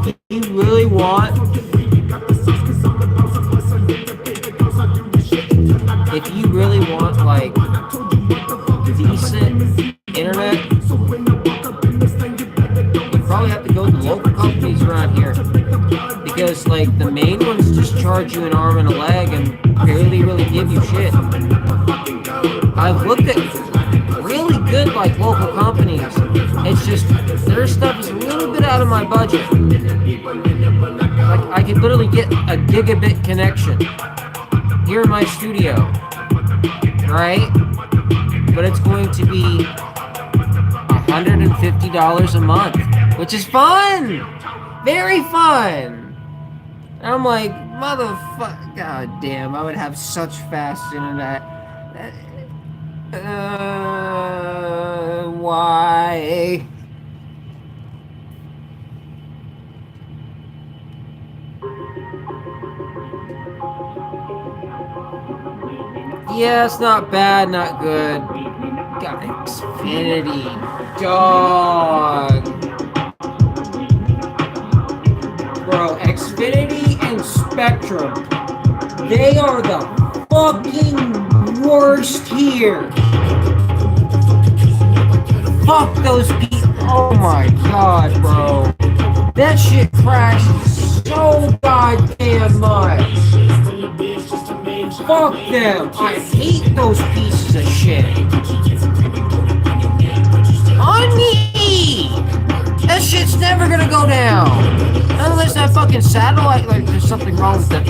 If you really want, like decent internet, you probably have to go to local companies around here, because like the main ones just charge you an arm and a leg and barely really give you shit. I've looked at really good like local companies. It's just their stuff is a little bit out of my budget. Like I could literally get a gigabit connection here in my studio, right? But it's going to be $150 a month, which is fun, very fun. And I'm like, motherfucker, god damn, I would have such fast internet. Why? Yeah, it's not bad, not good. Got Xfinity, dog. Bro, Xfinity and Spectrum, they are the fucking worst here. Fuck those people. Oh my god, bro. That shit crashes so goddamn much. Fuck them. I hate those pieces of shit. On me! That shit's never gonna go down. Unless that fucking satellite, like, there's something wrong with it.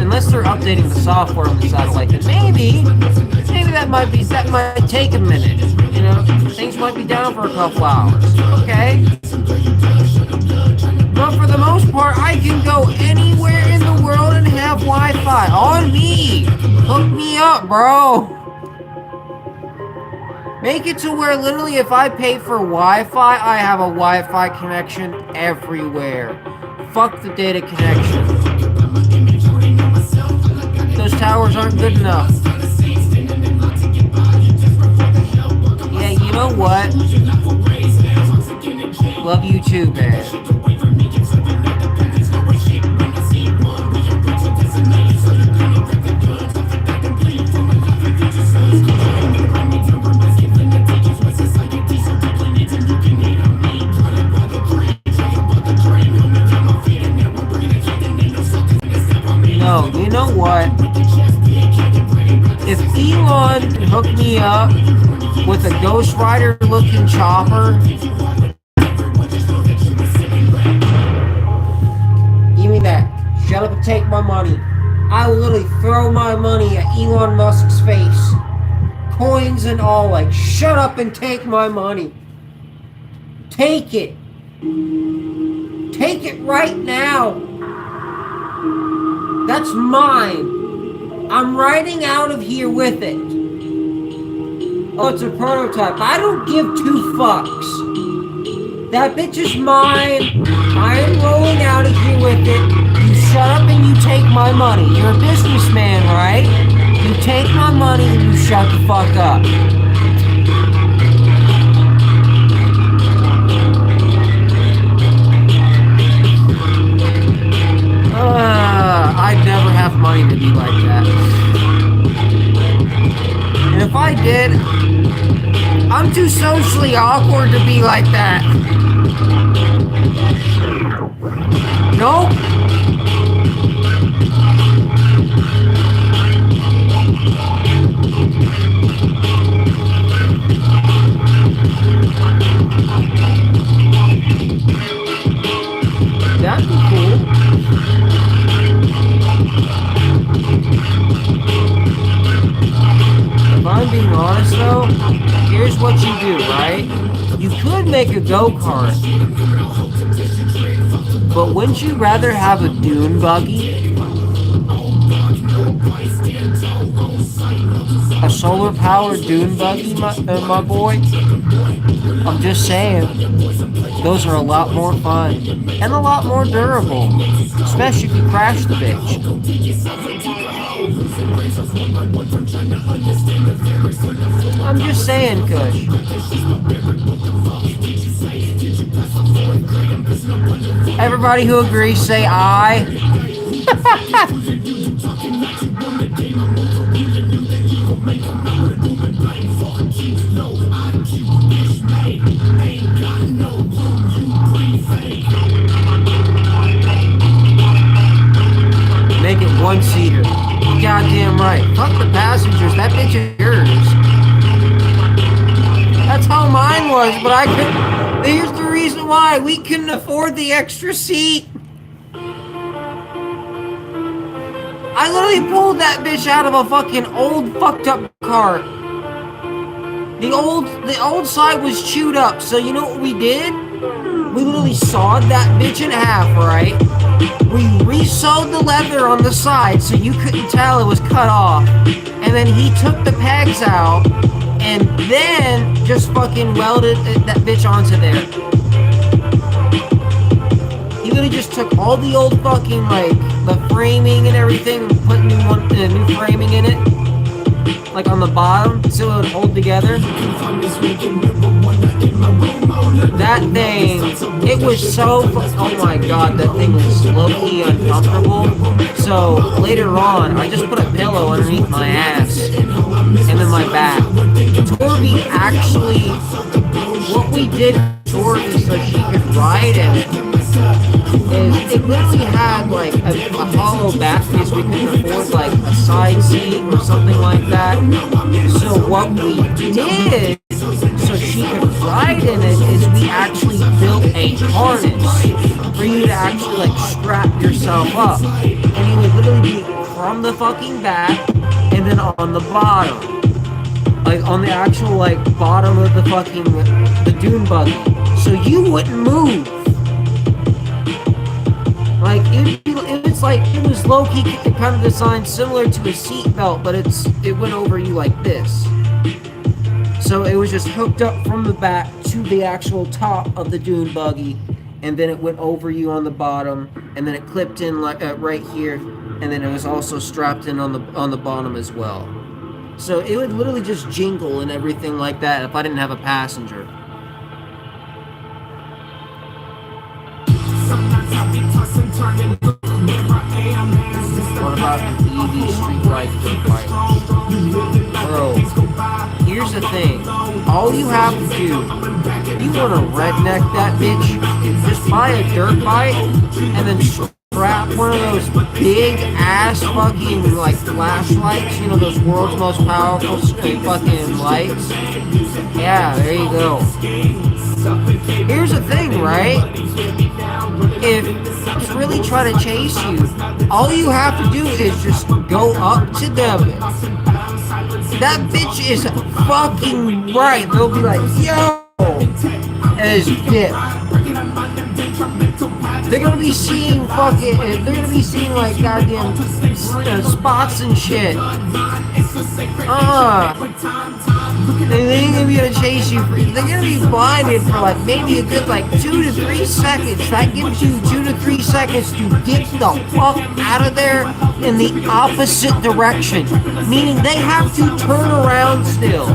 Unless they're updating the software on the satellite, then maybe that might take a minute. You know, things might be down for a couple hours. Okay? But for the most part, I can go anywhere in the world and have Wi-Fi. On me! Hook me up, bro! Make it to where literally if I pay for Wi-Fi, I have a Wi-Fi connection everywhere. Fuck the data connection. Those towers aren't good enough. Yeah, you know what? Love you too, man. No, you know what? If Elon can hook me up with a Ghost Rider looking chopper, give me that. Shut up and take my money. I will literally throw my money at Elon Musk's face. Coins and all, like, shut up and take my money. Take it. Take it right now. That's mine. I'm riding out of here with it. Oh, it's a prototype. I don't give two fucks. That bitch is mine. I am rolling out of here with it. You shut up and you take my money. You're a businessman, right? You take my money and you shut the fuck up. I'd never have money to be like that. And if I did, I'm too socially awkward to be like that. Nope. That'd be cool. If I'm being honest though, here's what you do, right? You could make a go-kart, but wouldn't you rather have a dune buggy? A solar-powered dune buggy, my boy? I'm just saying, those are a lot more fun, and a lot more durable, especially if you crash the bitch. I'm just saying, Kush. Everybody who agrees, say aye. Make it one-seater. Goddamn right. Fuck the passengers. That bitch is yours. That's how mine was, but I couldn't. Here's the reason why. We couldn't afford the extra seat. I literally pulled that bitch out of a fucking old fucked up car. The old side was chewed up, so you know what we did? We literally sawed that bitch in half, right? We re-sewed the leather on the side so you couldn't tell it was cut off. And then he took the pegs out and then just fucking welded that bitch onto there. He literally just took all the old fucking, like, the framing and everything and put new framing in it. Like on the bottom, so it would hold together. That thing, it was so, oh my god, that thing was low-key uncomfortable. So later on, I just put a pillow underneath my ass and then my back. Torby actually, what we did to Torby so she could ride in it, is it literally had like a hollow back because we couldn't afford like a side seat or something like that. So what we did so she could ride in it is we actually built a harness for you to actually like strap yourself up, and you would literally be from the fucking back and then on the bottom, like on the actual like bottom of the fucking the dune buggy, so you wouldn't move. Like, it was low-key kind of designed similar to a seat belt, but it went over you like this. So it was just hooked up from the back to the actual top of the dune buggy, and then it went over you on the bottom, and then it clipped in like right here, and then it was also strapped in on the bottom as well. So it would literally just jingle and everything like that if I didn't have a passenger. What about the EV street bike dirt bike? Bro, here's the thing. All you have to do, if you want to redneck that bitch, just buy a dirt bike and then strap one of those big ass fucking like flashlights, you know, those world's most powerful fucking lights. Yeah, there you go. Here's the thing, right? If it's really trying to chase you, all you have to do is just go up to them. That bitch is fucking right. They'll be like, yo, and it's dip. They're gonna be seeing fucking, they're gonna be seeing like goddamn spots and shit. They ain't gonna be able to chase you. They're gonna be blinded for like maybe a good like 2 to 3 seconds. That gives you 2 to 3 seconds to get the fuck out of there in the opposite direction. Meaning they have to turn around still.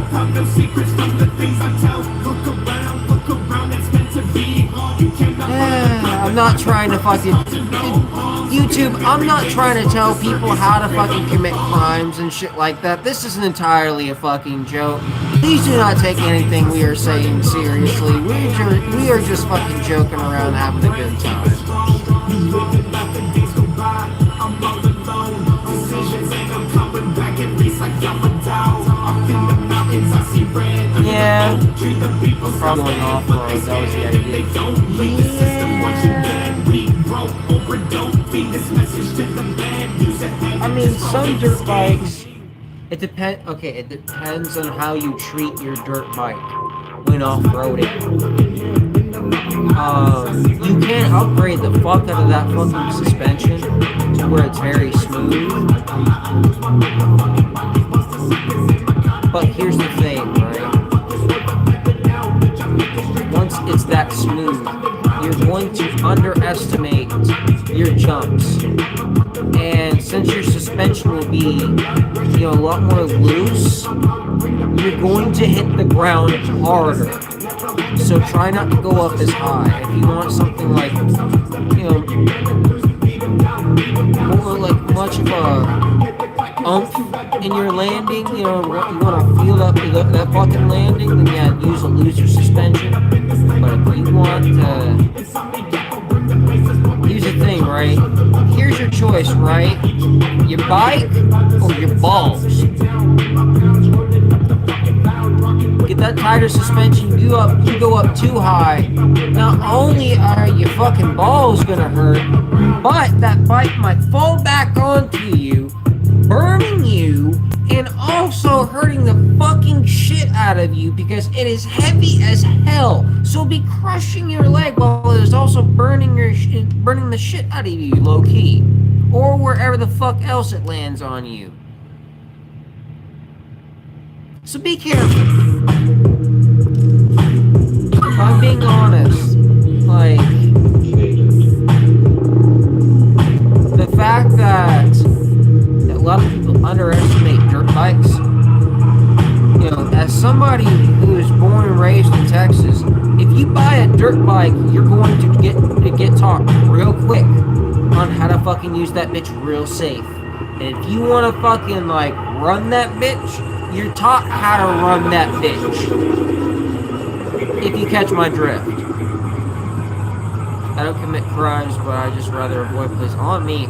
I'm not trying to fucking... YouTube, I'm not trying to tell people how to fucking commit crimes and shit like that. This is entirely a fucking joke. Please do not take anything we are saying seriously. We are just fucking joking around having a good time. Yeah, probably going off-road, that was the idea. I mean, some dirt bikes, it depends on how you treat your dirt bike when off-roading. You can upgrade the fuck out of that fucking suspension to where it's very smooth. But here's the thing, right? Once it's that smooth, you're going to underestimate your jumps. And since your suspension will be, a lot more loose, you're going to hit the ground harder. So try not to go up as high. If you want something like, more like much of a oomph in your landing, you want to feel up that fucking landing, then yeah, use a looser suspension. But if you want to, here's the thing, right? Here's your choice, right? Your bike or your balls. Get that tighter suspension, you go up too high. Not only are your fucking balls gonna hurt, but that bike might fall back onto you, burning you, and also hurting the fucking shit out of you because it is heavy as hell. So it'll be crushing your leg while it is also burning the shit out of you, low key, or wherever the fuck else it lands on you. So be careful. If I'm being honest, like, the fact that a lot of people underestimate dirt bikes, as somebody who is born and raised in Texas, if you buy a dirt bike, you're going to get taught real quick on how to fucking use that bitch real safe. And if you want to fucking, like, run that bitch, you're taught how to run that bitch. If you catch my drift. I don't commit crimes, but I just rather avoid places on me.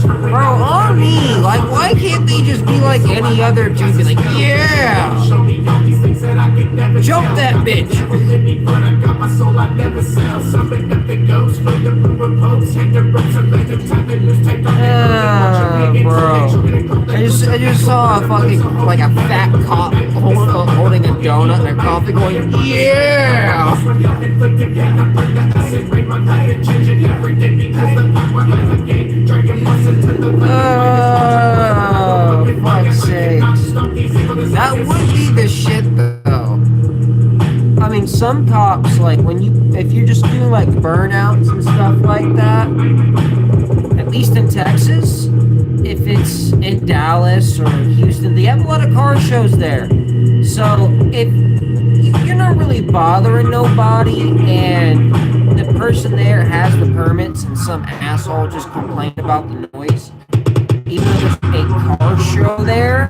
Bro, on me! Like, why can't they just be like any other dude? Be like, yeah! Jump that bitch! Bro. I just saw a fucking, like a fat cop holding a donut and a coffee going, yeah! Oh, fuck's sakes. That would be the shit, though. I mean, some cops, like, if you're just doing, like, burnouts and stuff like that, at least in Texas, if it's in Dallas or Houston, they have a lot of car shows there. So, if you're not really bothering nobody, and the person there has the permits and some asshole just complained about the noise, even if there's a car show there,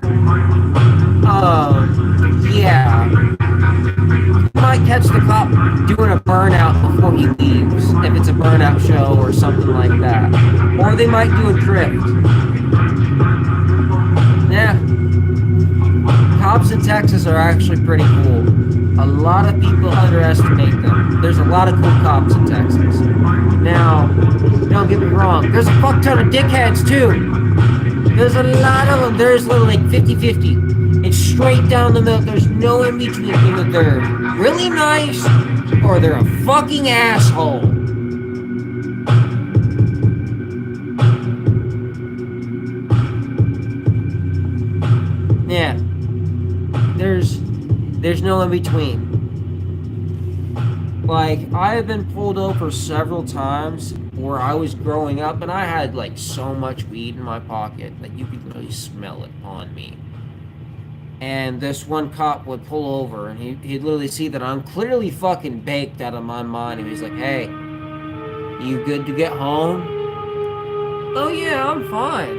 yeah, you might catch the cop doing a burnout before he leaves, if it's a burnout show or something like that. Or they might do a drift. Yeah. Cops in Texas are actually pretty cool. A lot of people underestimate them. There's a lot of cool cops in Texas. Now, don't get me wrong, there's a fuck ton of dickheads too. There's a lot of them. There's literally like 50-50. It's straight down the middle. There's no in between. They're really nice, or they're a fucking asshole. Yeah. There's no in between. Like, I have been pulled over several times where I was growing up and I had like so much weed in my pocket that you could really smell it on me. And this one cop would pull over and he'd literally see that I'm clearly fucking baked out of my mind, and he's like, "Hey, you good to get home?" "Oh yeah, I'm fine."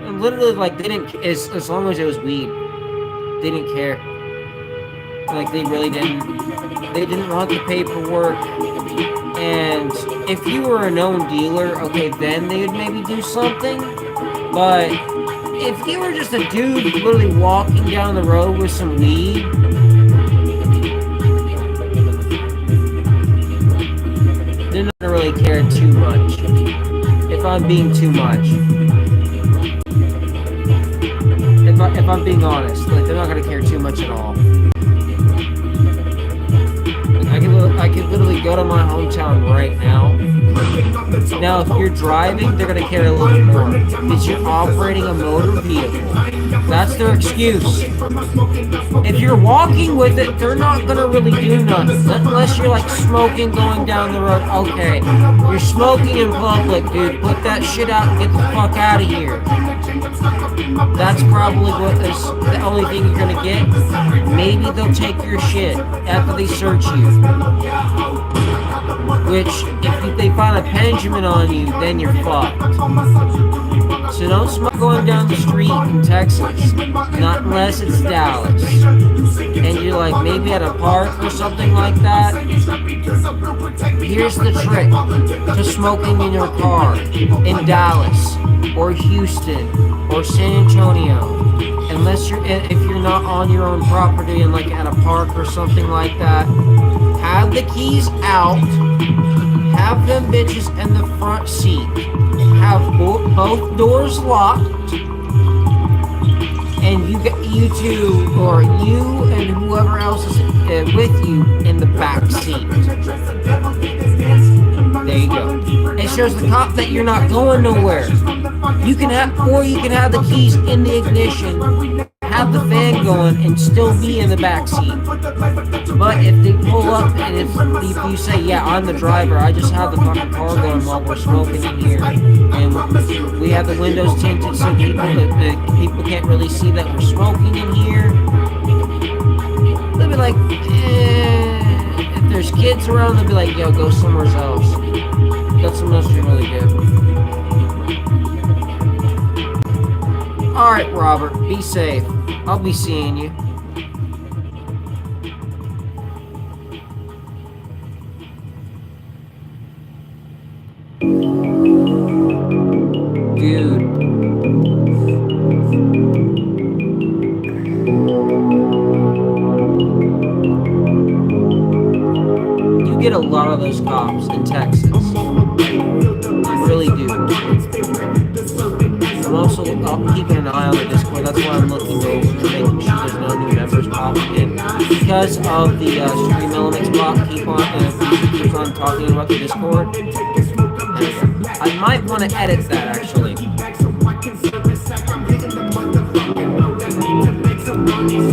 And literally, like, they didn't, as long as it was weed, they didn't care. Like, they really didn't want the paperwork. And if you were a known dealer, okay, then they would maybe do something. But if you were just a dude literally walking down the road with some weed, they're not gonna really care too much. If I'm being too much. If I'm being honest, like, they're not gonna care too much at all. I could literally go to my hometown right now. Now, if you're driving, they're gonna care a little bit more. Because you're operating a motor vehicle. That's their excuse. If you're walking with it, they're not gonna really do nothing. Unless you're like smoking going down the road. Okay, you're smoking in public, dude. Put that shit out and get the fuck out of here. That's probably what is the only thing you're gonna get. Maybe they'll take your shit after they search you. Which, if they find a Benjamin on you, then you're fucked. So don't smoke going down the street in Texas. Not unless it's Dallas. And you're like maybe at a park or something like that. Here's the trick to smoking in your car in Dallas or Houston or San Antonio. Unless if you're not on your own property and like at a park or something like that, have the keys out, have them bitches in the front seat, have both doors locked, and you two, or you and whoever else is with you in the back seat. There you go. It shows the cop that you're not going nowhere. You can have the keys in the ignition, have the fan going, and still be in the back seat. But if they pull up and if you say, "Yeah, I'm the driver, I just have the fucking car going while we're smoking in here, and we have the windows tinted so people can't really see that we're smoking in here," they'll be like, if there's kids around, they'll be like, "Yo, go somewhere else. That's something else you really good." Alright, Robert, be safe. I'll be seeing you. Dude. You get a lot of those cops in Texas. You really do. I'm also keeping an eye on the Discord. That's why I'm looking over and making sure there's no new members popping in. Because of the Stream Elements bot keeps on talking about the Discord. I might want to edit that actually.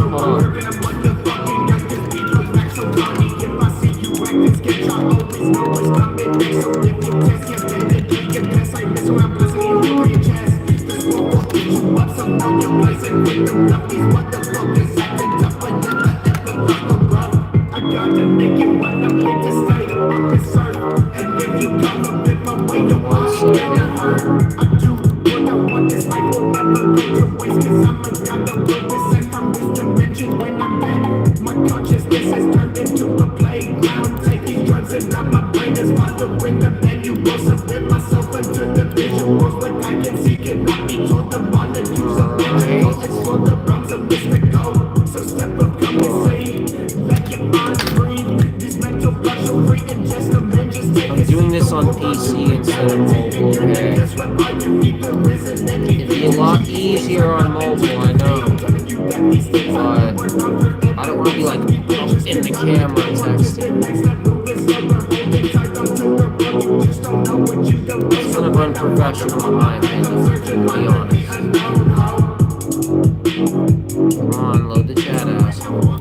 Hold on. I'm doing this on PC instead of mobile, okay? It'd be a lot easier on mobile, I know. But I don't want to be like in the camera texting. It's kind of unprofessional in my opinion, to be honest. Come on, load the chat, asshole.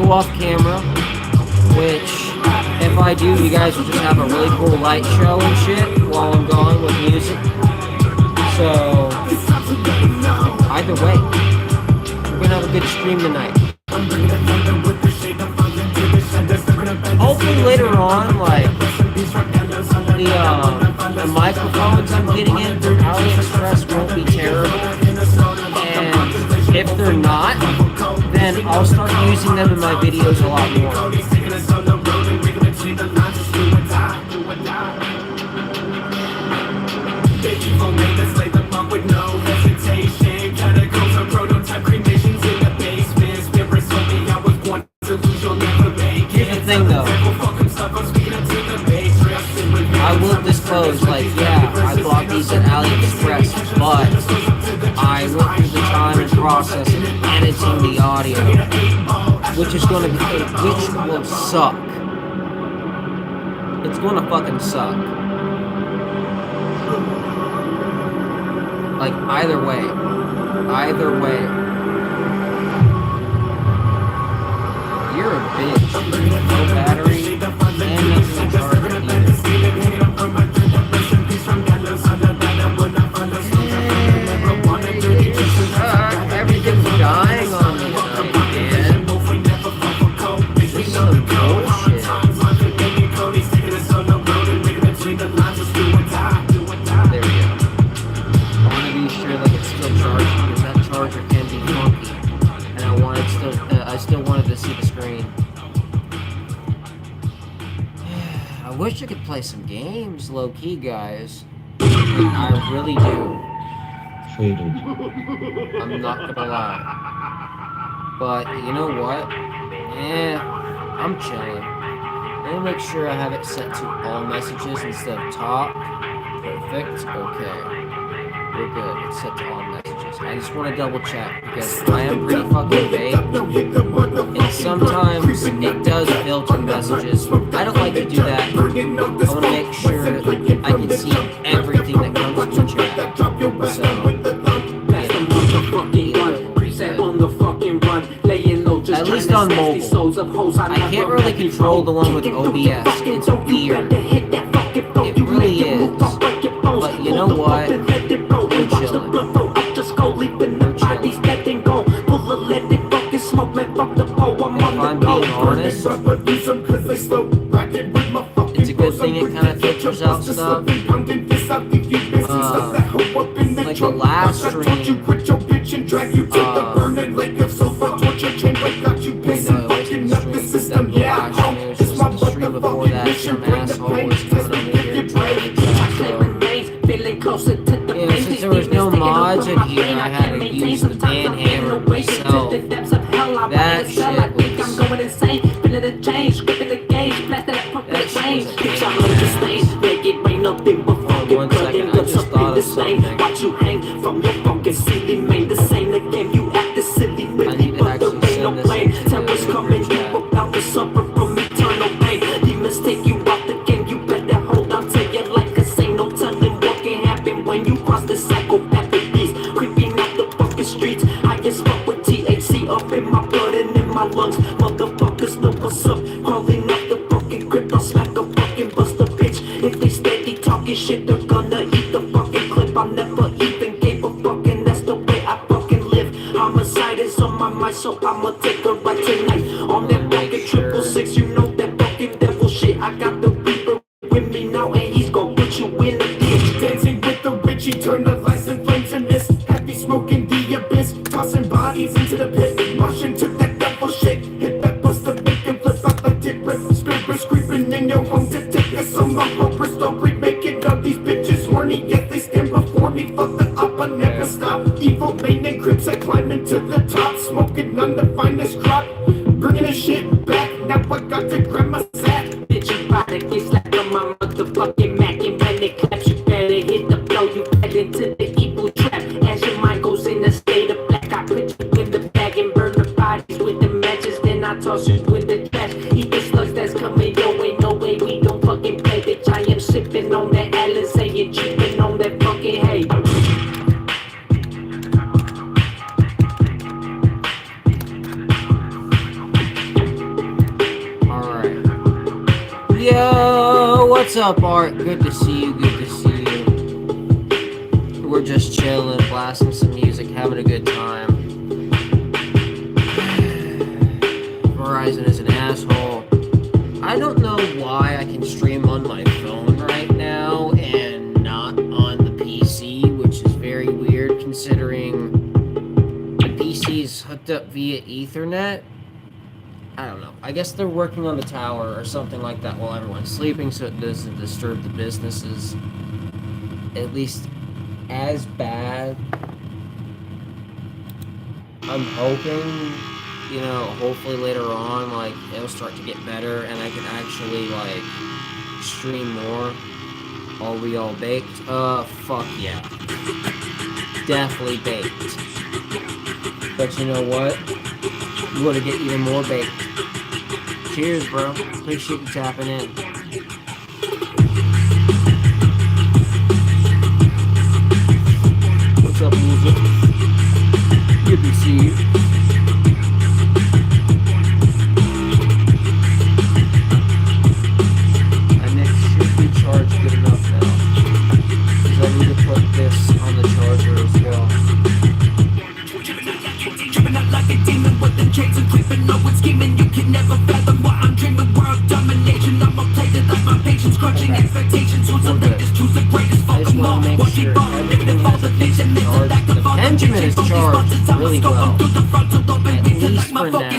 Off camera, which if I do, you guys will just have a really cool light show and shit while I'm gone with music. So either way, we're gonna have a good stream tonight. Hopefully later on, like the microphones I'm getting in through AliExpress won't be terrible, and if they're not, then I'll start using them in my videos a lot more. Here's the thing though, I will disclose, like, yeah, I bought these at AliExpress, but I went through the time and process of editing the audio, which will suck. It's gonna fucking suck. Like, either way. You're a bitch. No battery, and nothing to charge it either. Everything's dying on me tonight, man. This is some bullshit. There we go. I want to be sure like it's still charging, because that charger can be funky, and I still wanted to see the screen. I wish I could play some games, low key, guys. I really do. I'm not gonna lie. But you know what? I'm chilling. Let me make sure I have it set to all messages instead of top. Perfect. Okay. We're good. It's set to all messages. I just want to double check because I am pretty fucking vague. And sometimes it does filter messages. I don't like to do that. I want to make sure I can see everything that comes to the chat. So, at least on mobile. I can't really control the one with OBS. It's weird. It really is. But you know what? We're chilling. If I'm being honest, it's a good thing it kind of filters out stuff. Like the last stream, the stream before that, some asshole was coming over here and trying to since there was no mods in here, I had to use the man hammer myself. That shit was... One second, I just thought of something. I need to actually send this into the Psychopathic beast creeping out the fucking streets. I just fuck with THC up in my blood and in my lungs. Motherfuckers know what's up. Crawling out the fucking crypt, I'll smack a fucking bust a bitch. If they steady talking shit, they're gonna eat the fucking clip. I never even gave a fuck, and that's the way I fucking live. Homicide is so I'ma take her right tonight. On that back of 666, you know that fucking devil shit. I got the Reaper with me now, and he's gon' put you in a ditch. Dancing with the rich, he turned the lights and flames and mist. Happy smoking the abyss, tossing bodies into the pit. Martian took that devil shit, hit that buster, making flips off the dick rip. Spirits creeping in your home to take us some of our story, making up these bitches horny. Yet they stand before me, fuck the up, I never stop. Evil main and crips, I climb into the top, smoking on the finest crop, bringing the shit back. Now I got to grab my sack. Bitch, you gotta get slapped on my motherfucking Mac, and when it claps, you better hit the flow. You head into the evil trap as your mind goes in a state of black. I put you in the bag and burn the bodies with the matches, then I toss you with the trash. Eat the slugs that's coming your way, no way we don't fucking play, bitch. I am sipping on that Alizé and cheaping on that fucking hay. Yo, what's up, Art? Good to see you, good to see you. We're just chilling, blasting some music, having a good time. Verizon is an asshole. I don't know why I can stream on my phone right now and not on the PC, which is very weird considering the PC is hooked up via Ethernet. I don't know. I guess they're working on the tower or something like that while everyone's sleeping, so it doesn't disturb the businesses at least as bad. I'm hoping, you know, hopefully later on, like, it'll start to get better and I can actually, like, stream more. Are we all baked? Fuck yeah. Definitely baked. But you know what? You want to get even more baked. Cheers, bro. Appreciate you tapping in. What's up, music? Good to see you. My neck should be charged good enough now. Because I need to put this on the charger as well. Like a demon with the chains and creeping, no one's scheming. You can never fathom what I'm dreaming. World domination, I'm a player like my patience, crushing expectations. Once I'm like this, choose the greatest. Fuck them all, watch it fall. Living all the vision, there's a lack of all. Benjamin is charged really well. At least for now.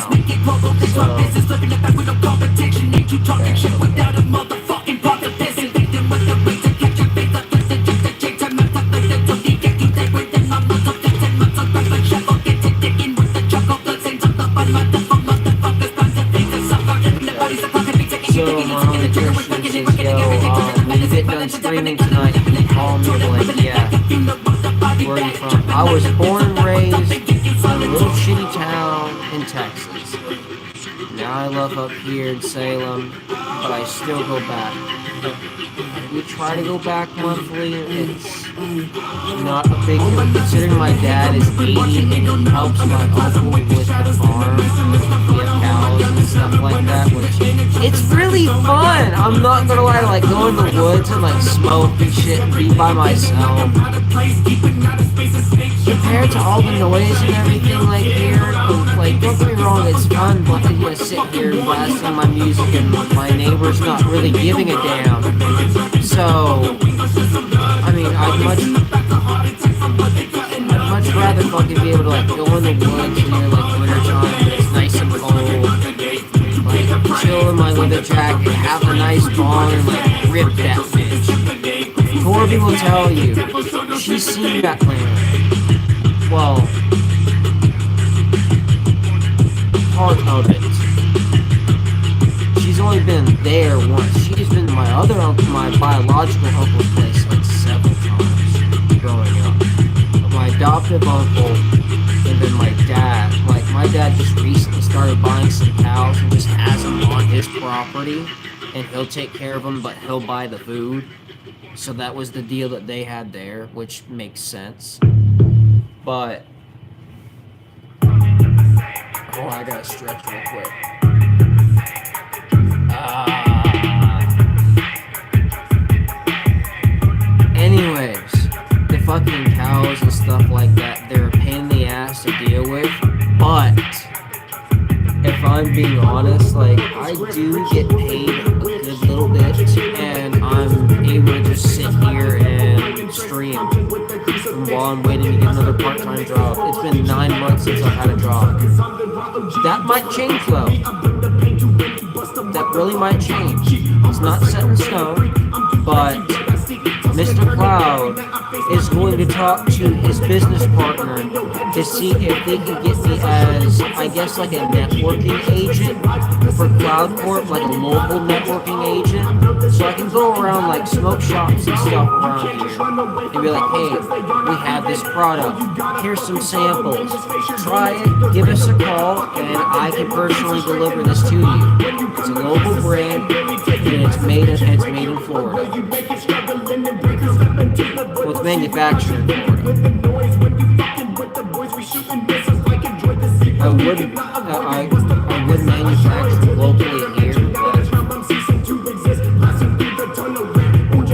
So, living it back with no competition. Ain't you talking shit without a motherfucking profit? This is victim with the way to catch your face. Up the just the change, I'm not the way to be get you there with them. I'm not so fixed and not so bright, but shit, I'll get it digging with the chuckle. The same stuff, the fun, motherfuckers, time to think of something. Everybody's a fucking big taking. So my only question is, when you get done streaming tonight, you can call me, like, yeah, where are you from? I was born and raised in a little shitty town in Texas. Now I live up here in Salem, but I still go back. We try to go back monthly. It's not a big deal, considering my dad is 80 and he helps my uncle with the farm. We have cows and stuff like that, which it's really fun. I'm not gonna lie, to like go in the woods and like smoke and shit and be by myself. Compared to all the noise and everything like here, like don't get me wrong, it's fun, but I just sit here blasting my music and my neighbor's not really giving a damn. So, I mean, I'd much rather fucking be able to like go in the woods near like winter time when it's nice and cold, like chill in my leather jacket, have a nice bong, and like rip that bitch. Corby will tell you, she's seen that land. Well, part of it. She's only been there once. She's been to my other uncle, my biological uncle's place like several times growing up. But my adoptive uncle and then my dad. Like my dad just recently started buying some cows and just has them on his property, and he'll take care of them, but he'll buy the food. So that was the deal that they had there, which makes sense. But oh, I gotta stretch real quick. Anyways, the fucking cows and stuff like that, they're a pain in the ass to deal with, but being honest, like, I do get paid a good little bit, and I'm able to just sit here and stream while I'm waiting to get another part-time job. It's been 9 months since I've had a job. That might change, though. That really might change. It's not set in stone, but Mr. Cloud is going to talk to his business partner to see if they can get me as, I guess, like a networking agent for Cloud Corp, like a local networking agent, so I can go around like smoke shops and stuff around here and be like, hey, we have this product, here's some samples, try it, give us a call, and I can personally deliver this to you. It's a local brand, and it's made in Florida. Well, it's manufactured in Florida. I would manufacture locally here, but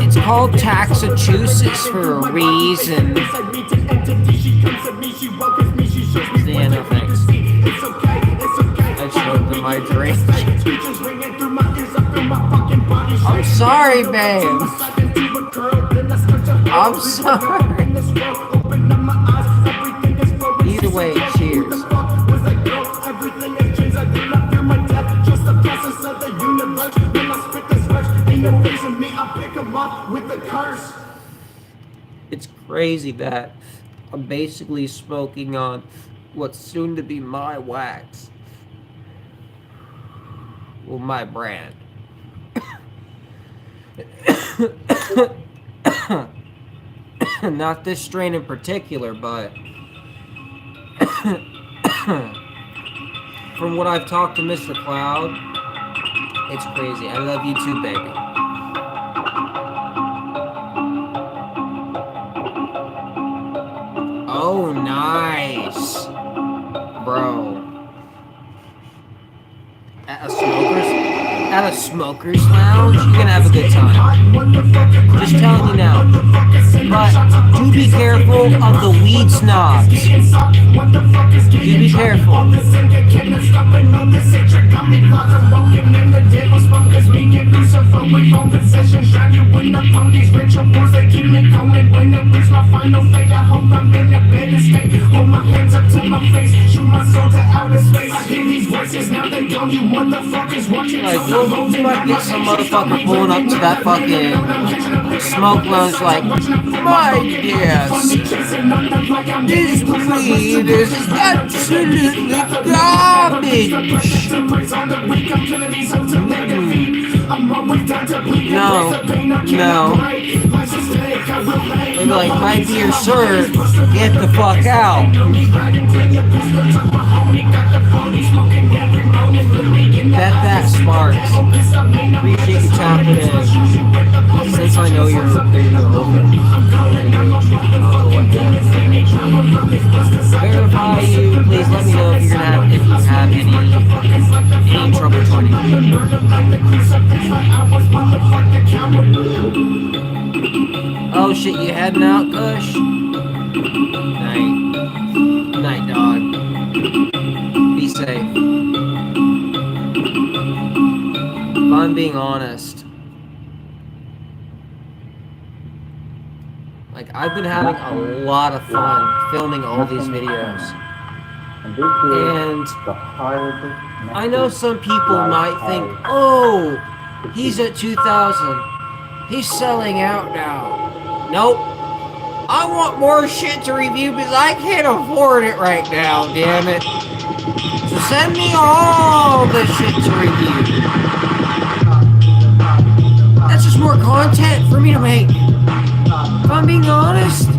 it's called Taxachusetts for a reason. Yeah, no thanks. I choked in my drink. I'm sorry, babe. I'm sorry. Either way, cheers. It's crazy that I'm basically smoking on what's soon to be my wax. Well, my brand. Not this strain in particular, but from what I've talked to Mr. Cloud, it's crazy. I love you too, baby. Oh, nice. Bro. At a smoker's lounge, you're gonna have a good time. Just telling you now. But do be careful of the weed snobs. Do be careful. Like, you might get some motherfucker pulling up to that fucking smoke lounge like, my dear, this weed is absolutely garbage. No. They'd be like, my dear sir, get the fuck out. That sparks. Appreciate you tapping in. Since I know you're open. Verify you. Please let me know if you have any trouble joining. Oh shit, you heading out, Kush? Night, dog. Be safe. If I'm being honest, like, I've been having a lot of fun filming all these videos. And I know some people might think, oh, he's at 2,000. He's selling out now. Nope. I want more shit to review because I can't afford it right now, damn it. So send me all the shit to review. That's just more content for me to make. If I'm being honest. Like,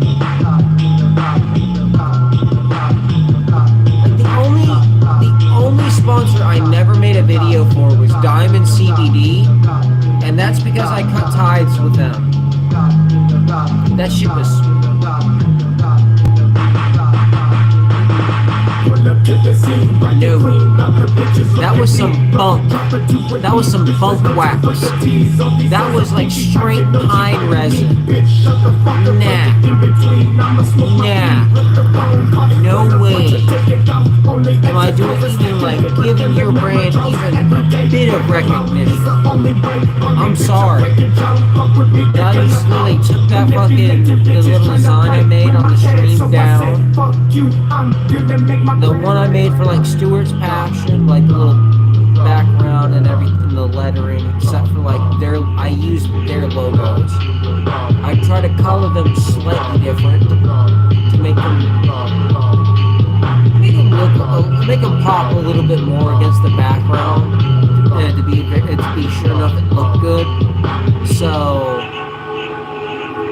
the only sponsor I never made a video for was Diamond CBD. And that's because I cut ties with them. That shit was... No. That was some bunk. That was some bunk wax. That was like straight pine resin. Nah. No way. Am I doing even like giving your brand even a bit of recognition. I'm sorry. I just really took that fucking, the little design I made on the stream down. The one I made for like Stewarts Passion, like the little background and everything, the lettering, except for like I used their logos. I try to color them slightly different to make them pop a little bit more against the background, and to be sure enough it looked good. So,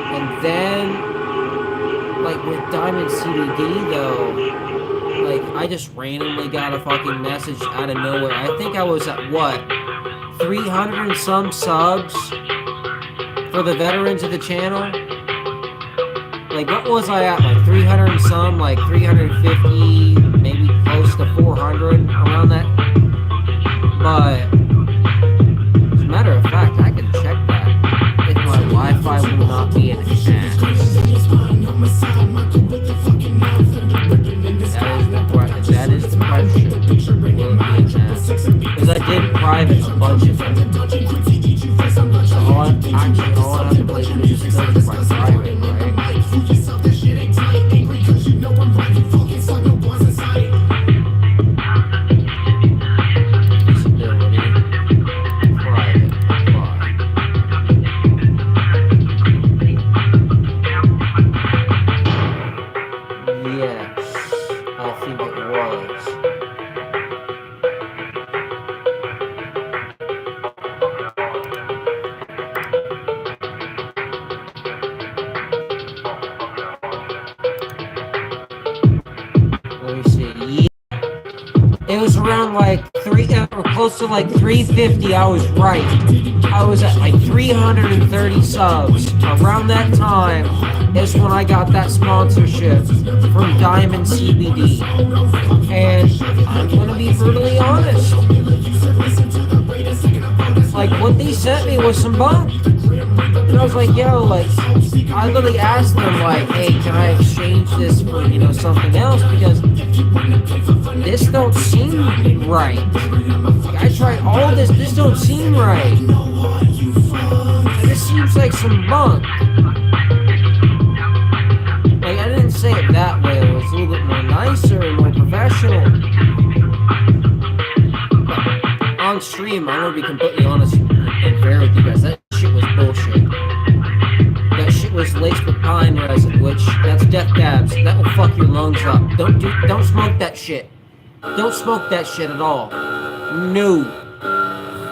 and then like with Diamond CBD though, like I just randomly got a fucking message out of nowhere. I think I was at what, 300 and some subs for the veterans of the channel. Like, what was I at? Like 300 and some, like 350, maybe close to 400, around that. But, as a matter of fact, I can check that if my Wi-Fi will not be in advance. That is the question. Will it be in advance? Because I did private a bunch of them. So all I have to play is just go to my private, right? Close to like 350, I was right. I was at like 330 subs. Around that time is when I got that sponsorship from Diamond CBD. And I'm gonna be brutally honest. Like, what they sent me was some bunk. And I was like, yo, like, I literally asked them, like, hey, can I exchange this for, you know, something else? Because this don't seem right. Like, I tried all this don't seem right. And this seems like some bunk. Like, I didn't say it that way. It was a little bit more nicer and more professional. But on stream, I'm gonna be completely honest and fair with you guys. That shit was bullshit. That shit was laced with pine resin, which, that's death dabs. That will fuck your lungs up. Don't smoke that shit. Don't smoke that shit at all. No.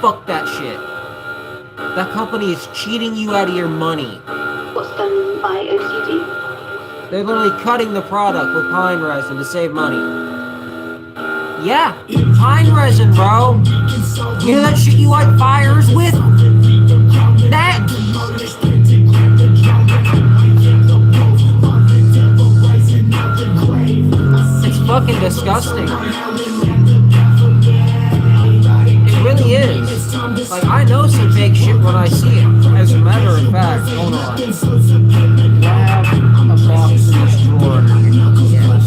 Fuck that shit. That company is cheating you out of your money. What's done by OCD? They're literally cutting the product with pine resin to save money. Yeah, pine resin, bro. You know that shit you light fires with? That. It's fucking disgusting. It really is. Like, I know some fake shit when I see it. As a matter of fact, hold on. Do I have a box in this drawer? Yes.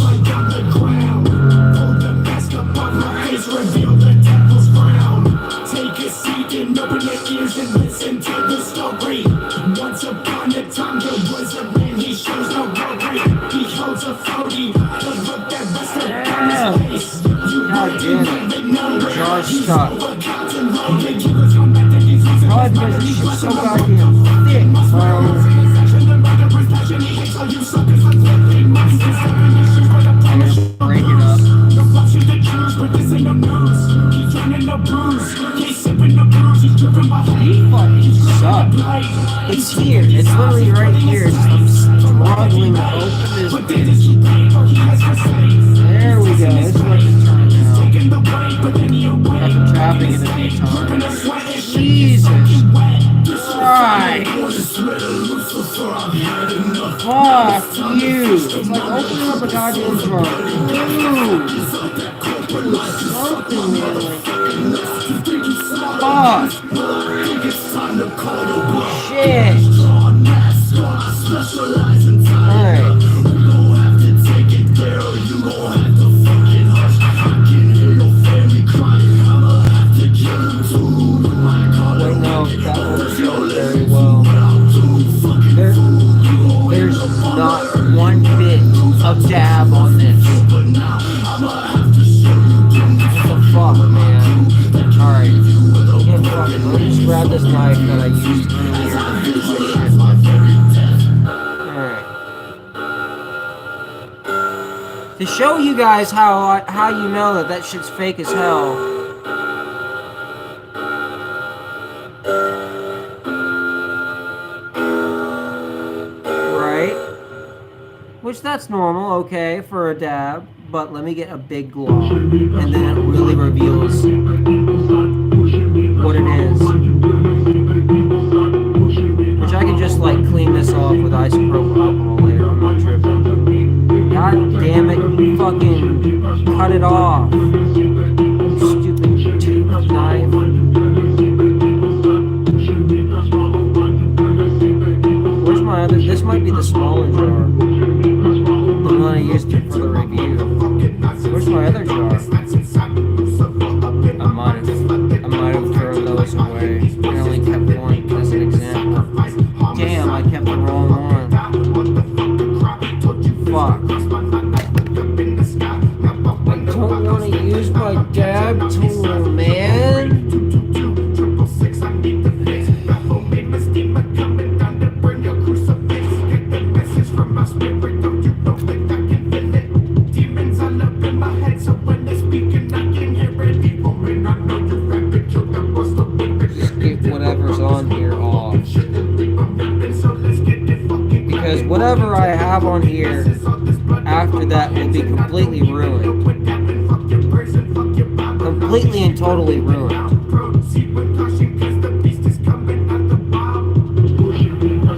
Take a seat and open your ears and listen to the story. Once upon a time there was a man, he shows no worry. He holds authority, the look that rests upon his face. God damn it. Jar stuck. God, because this shit's so goddamn thick, bro. I'm gonna break it up. He fucking sucks. It's here. It's literally right here. I'm struggling to open this bitch. There we go. This is what it's trying now. After tapping it a few times. Jesus Christ. Fuck you. It's like opening up a goddamn jar. Something, man. Fuck. Shit. Alright. pipe that I used earlier. Alright. To show you guys how you know that shit's fake as hell. Right? Which that's normal, okay, for a dab. But let me get a big glob, and then it really reveals what it is. Which I can just like clean this off with isopropyl alcohol later. I'm not tripping. God damn it! You fucking cut it off. You stupid tooth knife. Where's my other? This might be the smaller jar. The one I used for the review. Where's my other jar? I might have thrown those away. I only kept one as an example. Damn, I kept the wrong one. Fuck. I don't want to use my dab tool, man. Whatever's on here off, because whatever I have on here after that will be completely ruined, completely and totally ruined.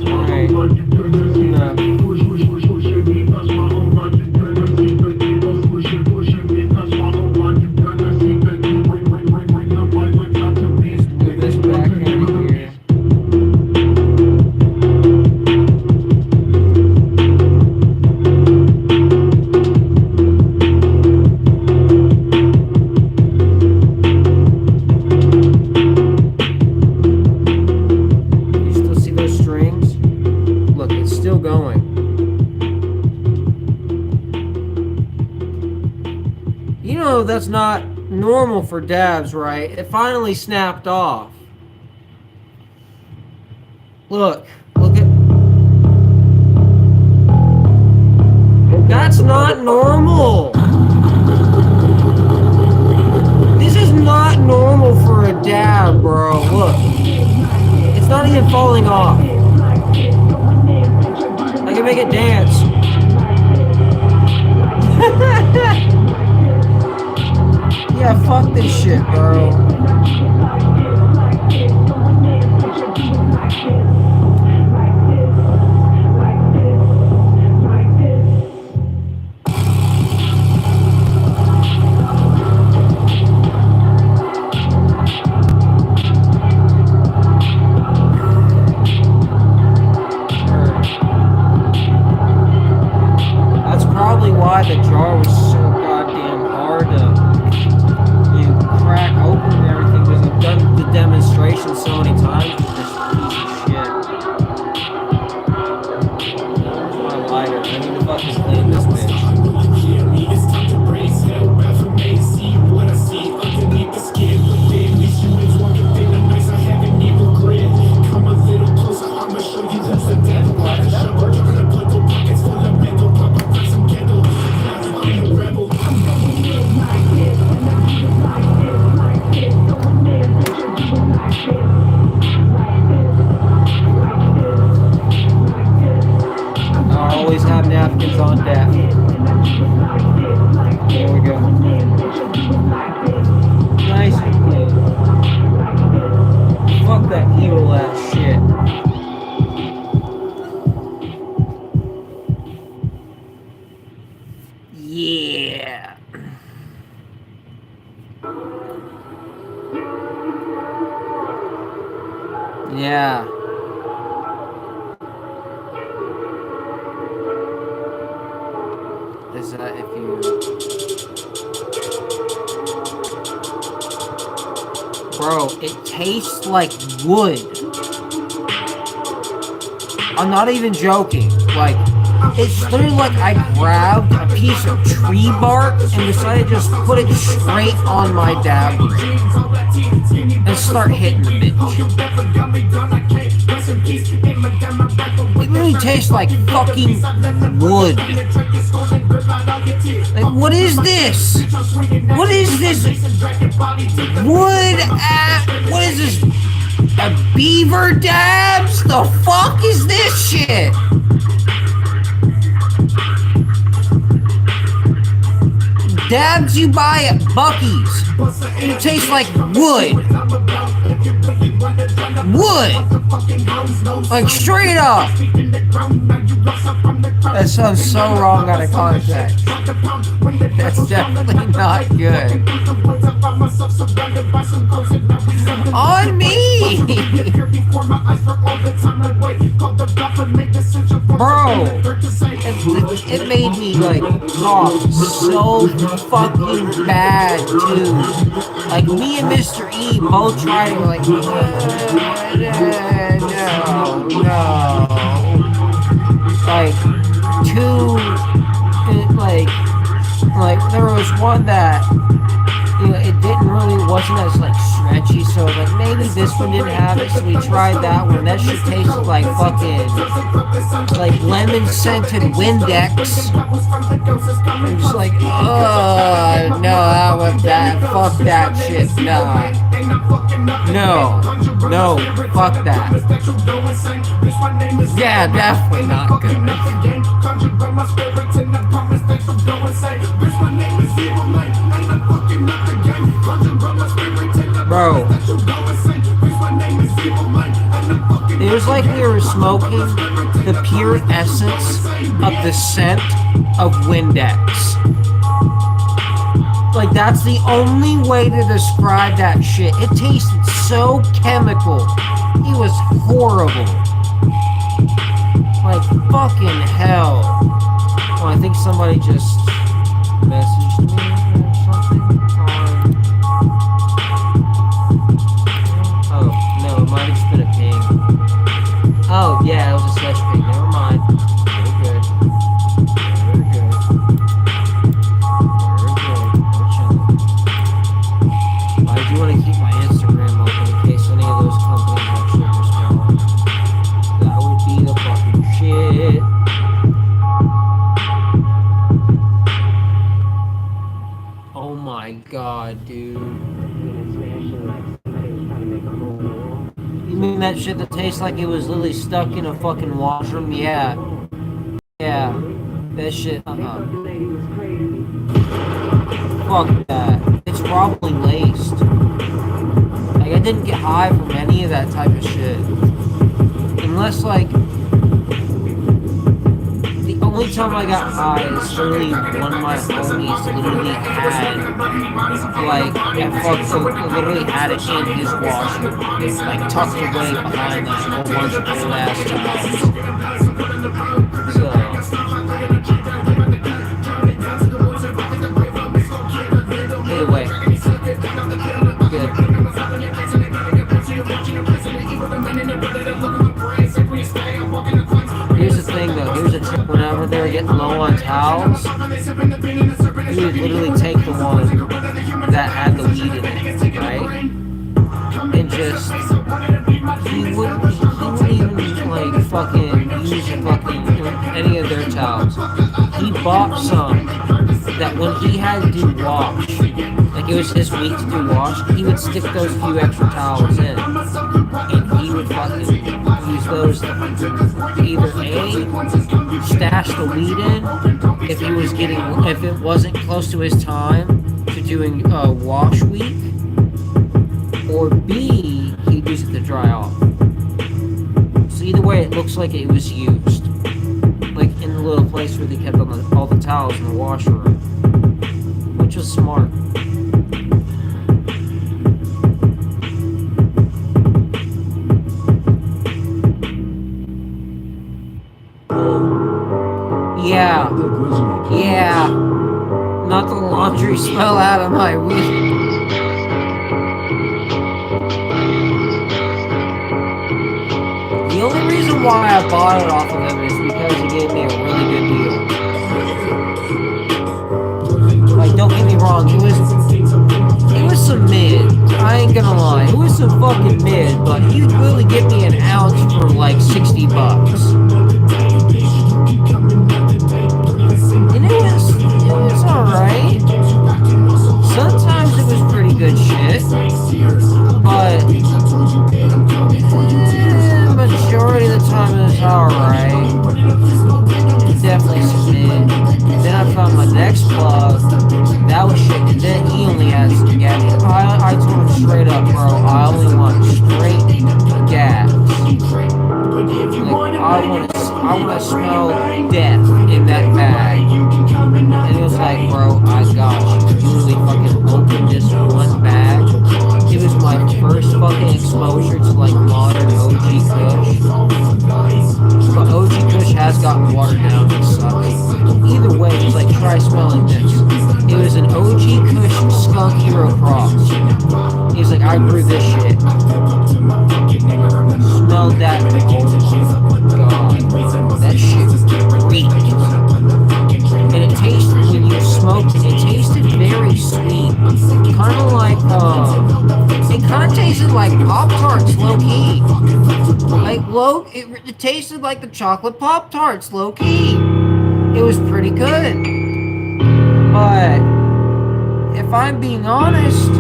Alright, no. That's not normal for dabs, right? It finally snapped off. Look at... That's not normal! This is not normal for a dab, bro. Look. It's not even falling off. I can make it dance. Yeah, fuck this shit, bro. That's probably why the jar was so goddamn hard to crack open and everything, because I've done the demonstration so many times with this piece of shit. Where's my lighter? I need to fucking clean this bitch. Napkins on deck. There we go. Nice and clean. Fuck that evil ass shit. Yeah. Yeah. Is that if you... Bro, it tastes like wood. I'm not even joking. Like, It's literally like I grabbed a piece of tree bark and decided to just put it straight on my dab and start hitting the bitch. It really tastes like fucking wood. Like, what is this? What is this? Wood what is this? A beaver dabs? The fuck is this shit? Dabs you buy at Buc-ee's. It tastes like wood. Wood. Like straight up. That sounds so wrong out of context. That's definitely not good. On me! Bro, it made me like cough so fucking bad too. Like me and Mr. E both tried to like no. Like two like there was one that it didn't really wasn't as like stretchy, so like maybe this one didn't have it, so we tried that one. That shit tasted like fucking like lemon scented Windex. I'm just like, no, fuck that shit, nah. No, fuck that. Yeah, definitely not good. Bro, it was like we were smoking the pure essence of the scent of Windex. Like, that's the only way to describe that shit. It tasted so chemical. It was horrible. Like, fucking hell. Oh, I think somebody just messaged me or something. Oh, no, it might have just been a ping. Oh, yeah, it was a slash ping. Never mind. Very good. Very good. I do want to keep my Instagram open in case any of those companies actually respond. That would be the fucking shit. Oh my god, dude. You mean that shit that tastes like it was literally stuck in a fucking washroom? Yeah. Yeah. That shit, Fuck that. It's probably laced. Like, I didn't get high from any of that type of shit. Unless, like, the only time I got high is literally one of my homies literally had, like, literally had it in his washer. It's, like, tucked away behind that whole bunch of old ass towels. So, either way, good. Here's the thing though, here's a trick whenever they're getting low on towels, you would literally take the one that had the weed in it, right? And just, he wouldn't even like fucking use any of their towels. He bought some that when he had to do wash, like it was his week to do wash, he would stick those few extra towels in. And he would fucking use those to either A, stash the weed in if it wasn't close to his time to doing wash week, or B, he'd use it to dry off. So either way, it looks like it was used. Like in the little place where they kept all the towels in the washroom. Which was smart. Yeah. Yeah. Not the laundry smell out of my weed. The only reason why I bought it off of him is because he gave me a really fucking mid, but he'd really get me an ounce for like $60. And it was alright. Sometimes it was pretty good shit, but majority of the time it was alright. Definitely some mid. Then I found my next plug, that was shit, and then he only had some gas. I told him straight up, bro, I only want straight gas. Like, I wanna smell death in that bag. And it was like, bro, I got you. You really fucking opened this one bag. It was my first fucking exposure to like modern OG Kush. But OG Kush has gotten watered down, it sucks. Either way, it's like, try smelling this. It was an OG Kush Skunk Hero Cross. He was like, I brew this shit. Smell that. Oh my god. That shit reeked. And it tasted, when you smoked it, it tasted very sweet. Kind of like, it kind of tasted like Pop-Tarts, low-key. Like, it tasted like the chocolate Pop-Tarts, low-key. It was pretty good. But, if I'm being honest,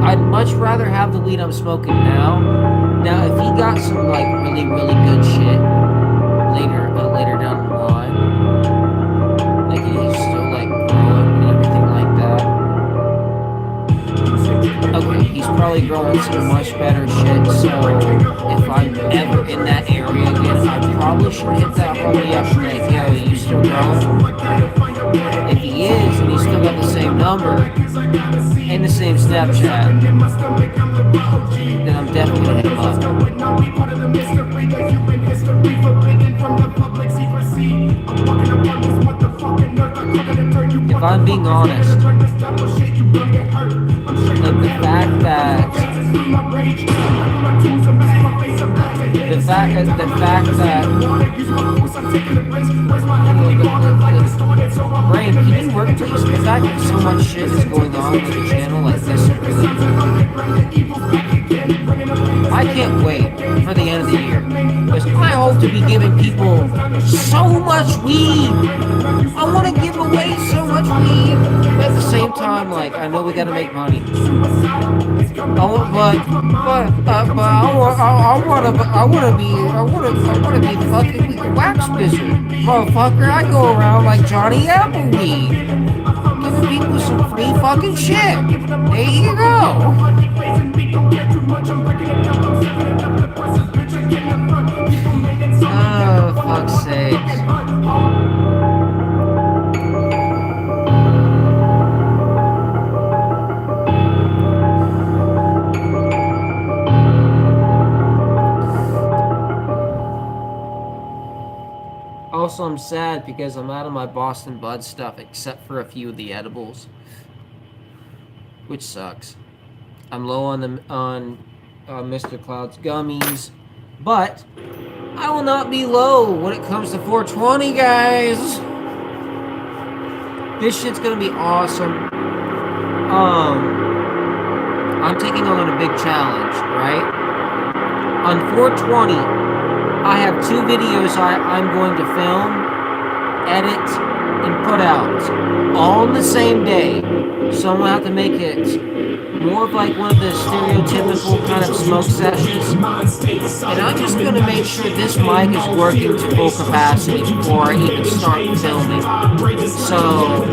I'd much rather have the weed I'm smoking now. Now, if he got some, like, really, really good shit later down the line, like, he's still, like, growing and everything like that. Okay, he's probably growing some much better shit, so if I'm ever in that area again, I probably should hit that homie up and be like, yo, you still growing? If he is, and he's still got the same number, and the same Snapchat, then I'm definitely gonna hit him up. If I'm being honest, like the fact that Brain, can you work please? The fact that so much shit is going on with the channel like this, really, I can't wait for the end of the year, because I hope to be giving people so much weed. I want to give away so much weed, but at the same time, like, I know we gotta make money. I wanna be fucking wax wizard, motherfucker. I go around like Johnny Appleweed, giving people some free fucking shit. There you go. Oh, fuck's sake. Also, I'm sad because I'm out of my Boston Bud stuff except for a few of the edibles, which sucks. I'm low on Mr. Cloud's gummies, but I will not be low when it comes to 420, guys. This shit's gonna be awesome. I'm taking on a big challenge, right? On 420, I have 2 videos I'm going to film, edit, and put out all on the same day. So I'm going to have to make it more of like one of the stereotypical kind of smoke sessions. And I'm just going to make sure this mic is working to full capacity before I even start filming. So,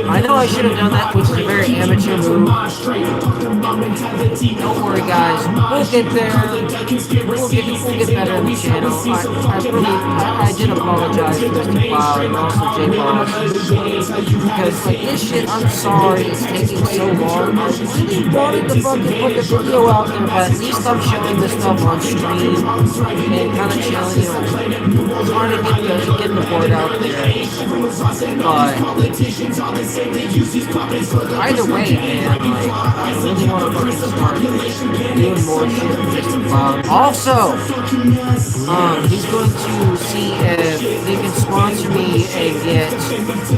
I know I should have done that, which is a very amateur move. Don't worry, guys. We'll get there. We'll get better on the channel. I did apologize to Mr. Cloud and also J-Boss. Because, like, this shit, I'm sorry it's taking so long. I really really wanted to fucking put the video out there, but at least I'm showing this stuff on stream and kind of chilling, you know, trying to get the word out there. But either way, man, like, I really want to fucking start doing more shit with this cloud. Also, he's going to see if they can sponsor me and get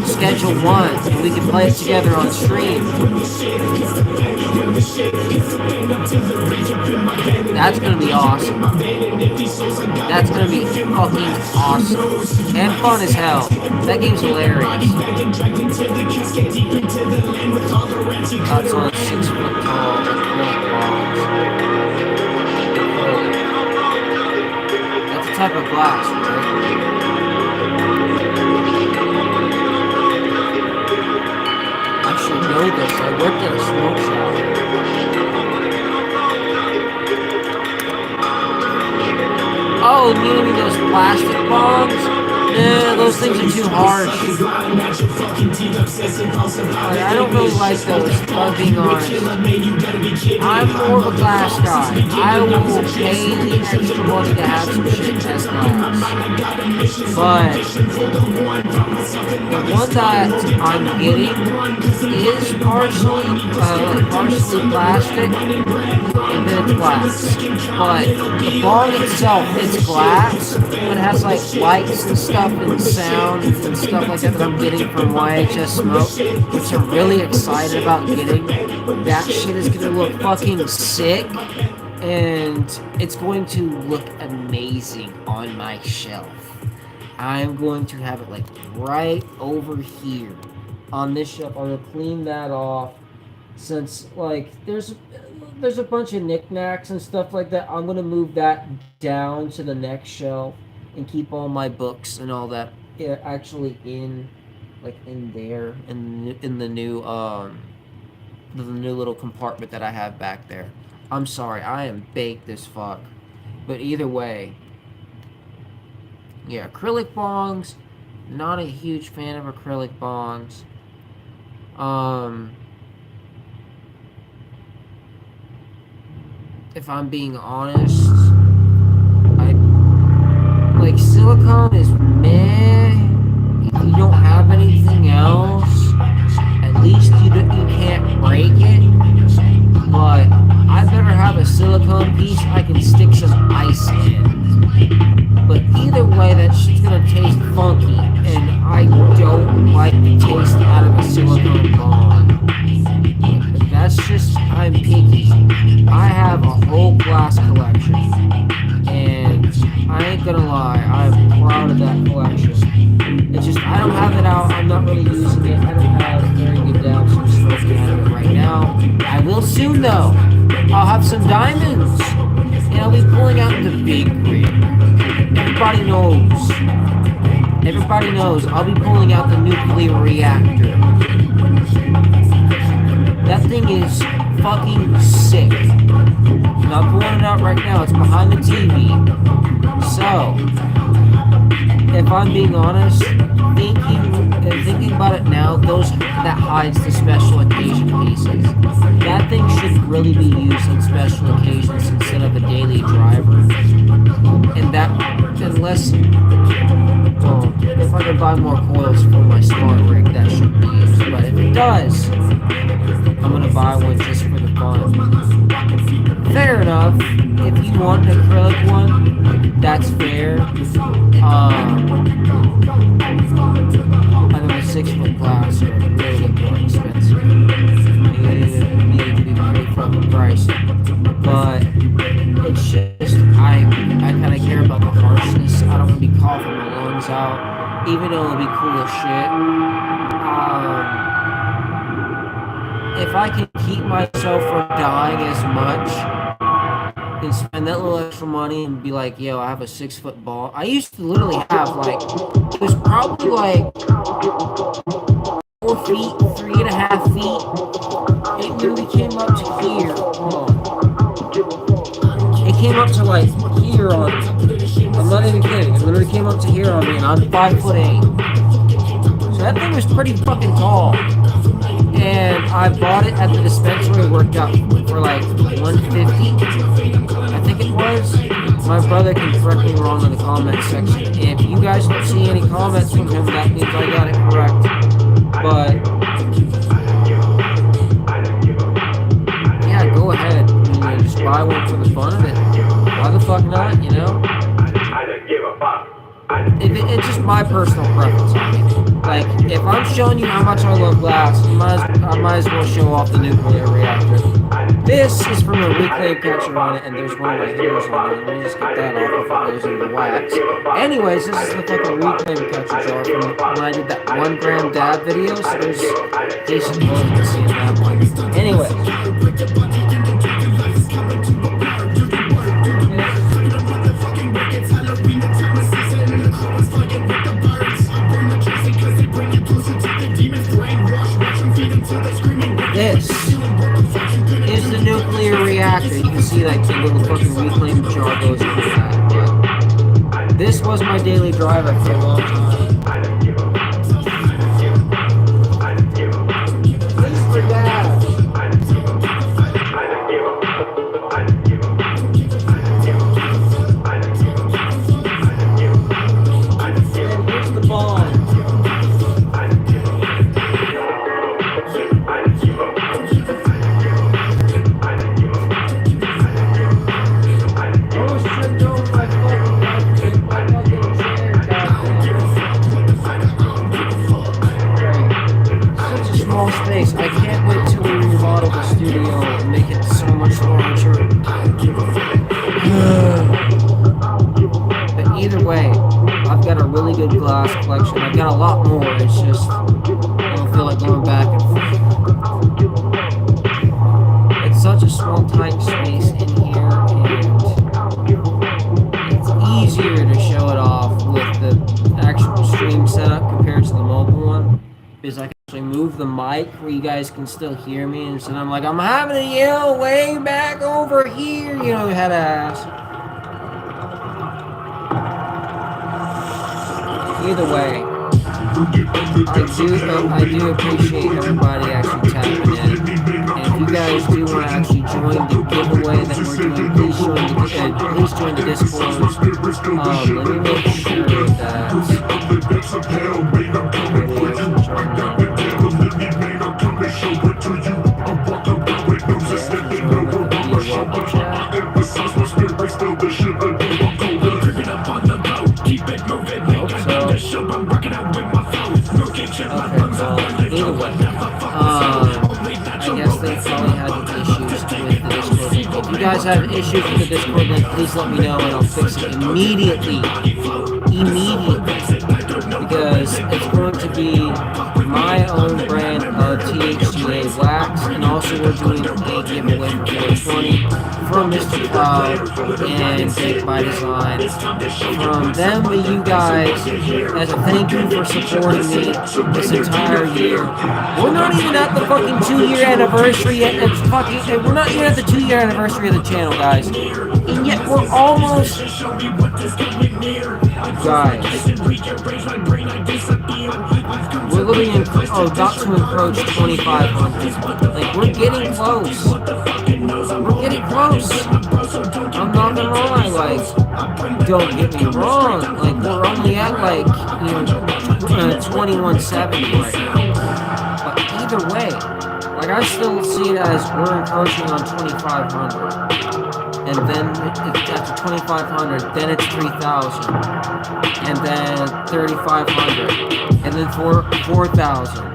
Schedule 1, and we can play it together on stream. That's gonna be awesome. That's gonna be fucking awesome. And fun as hell. That game's hilarious. That's on 6 foot tall. That's a type of glass, right? I should know this. I worked at a smoke shop. Oh, you mean those plastic bombs? Nah, those things are too harsh. I don't really like those, if I'm being honest. I'm more of a glass guy. I will pay the extra money to have some shit test glass. But the one that I'm getting is partially plastic, and then it's glass. But the bong itself is glass, but it has like lights and stuff and sound and stuff like that I'm getting from YHS Smoke, which I'm really excited about getting. That shit is gonna look fucking sick, and it's going to look amazing on my shelf. I'm going to have it like right over here on this shelf. I'm gonna clean that off, since like there's a bunch of knickknacks and stuff like that. I'm gonna move that down to the next shelf and keep all my books and all that actually in there in the new little compartment that I have back there. I'm sorry, I am baked as fuck, but either way, yeah, acrylic bongs. Not a huge fan of acrylic bongs. If I'm being honest, like silicone is meh. If you don't have anything else, at least you can't break it. But I better have a silicone piece I can stick some ice in. But either way, that shit's gonna taste funky, and I don't like the taste out of a silicone bong. But that's just, I'm picky. I have a whole glass collection, and I ain't gonna lie, I'm proud of that collection. It's just, I don't have it out, I'm not really using it, I don't have a very good dab, so I'm smoking out of it right now. I will soon though. I'll have some diamonds, and I'll be pulling out the big rig. Everybody knows, I'll be pulling out the nuclear reactor. That thing is fucking sick. I'm not pulling it out right now, it's behind the TV. So, if I'm being honest, thinking about it now, that hides the special occasion pieces. That thing should really be used on special occasions instead of a daily driver. And that, unless, well, if I could buy more coils for my smart rig, that should be used. But if it does, I'm gonna buy one just for the fun. Fair enough. If you want an acrylic one, that's fair. I know the 6 foot glass are really more expensive. They need to be pretty fucking pricey. But it's just, I kind of care about the harshness. I don't want to be coughing my lungs out, even though it'll be cool as shit. If I can keep myself from dying as much, and spend that little extra money and be like, yo, I have a 6 foot ball. I used to literally have like, it was probably like 4 feet, 3.5 feet. It literally came up to here. It came up to like here on me. I'm not even kidding. It literally came up to here on me, and I'm 5'8". So that thing was pretty fucking tall. and I bought it at the dispensary. It worked out for like $150, I think it was. My brother can correct me wrong in the comments section. If you guys don't see any comments from him, that means I got it correct. But yeah, go ahead. You know, just buy one for the fun of it. Why the fuck not? You know. It's just my personal preference. I mean, like, if I'm showing you how much I love glass, I might as well show off the nuclear reactor. This is from a reclaim catcher on it, and there's one of my heroes on it. Let me just get that off before it goes into wax. Anyways, this is the fucking reclaim catcher jar from when I did that 1 gram dab video, so there's decent potency in that one. Anyways. This is the nuclear reactor. You can see like the little fucking reclaim jar goes into that. But this was my daily driver for a long time. This for that. And here's the bomb. Space. I can't wait till we remodel the studio and make it so much larger. But either way, I've got a really good glass collection. I've got a lot more. It's just I don't feel like going back and forth. It's such a small, tight space in here, and it's easier to show it off with the actual stream setup compared to the mobile one, because I can move the mic where you guys can still hear me, and so I'm like, I'm having to yell way back over here, you know, head ass. Either way, I do appreciate everybody actually tapping in, and if you guys do want to actually join the giveaway that we're doing, please join the Discord. Let me make sure that either way, I guess they probably had issues with the Discord. If you guys have issues with the Discord, then please let me know and I'll fix it immediately. Because it's going to be my own brand of THCA wax, and also we're doing a giveaway for 420 from Mr. Cloud and Bake by Design. From them to you guys, as a thank you for supporting me this entire year. We're not even at the fucking 2-year anniversary yet. We're not even at the 2-year anniversary of the channel, guys. And yet we're almost... Guys, we're looking about to encroach 2,500. Like, we're getting close. We're getting close. I'm not gonna lie, like, don't get me wrong. Like, we're only at, like, you know, 2170 right now. But either way, like, I still see it as we're encroaching on 2,500. And then after 2,500, then it's 3,000, and then 3,500, and then 4,000.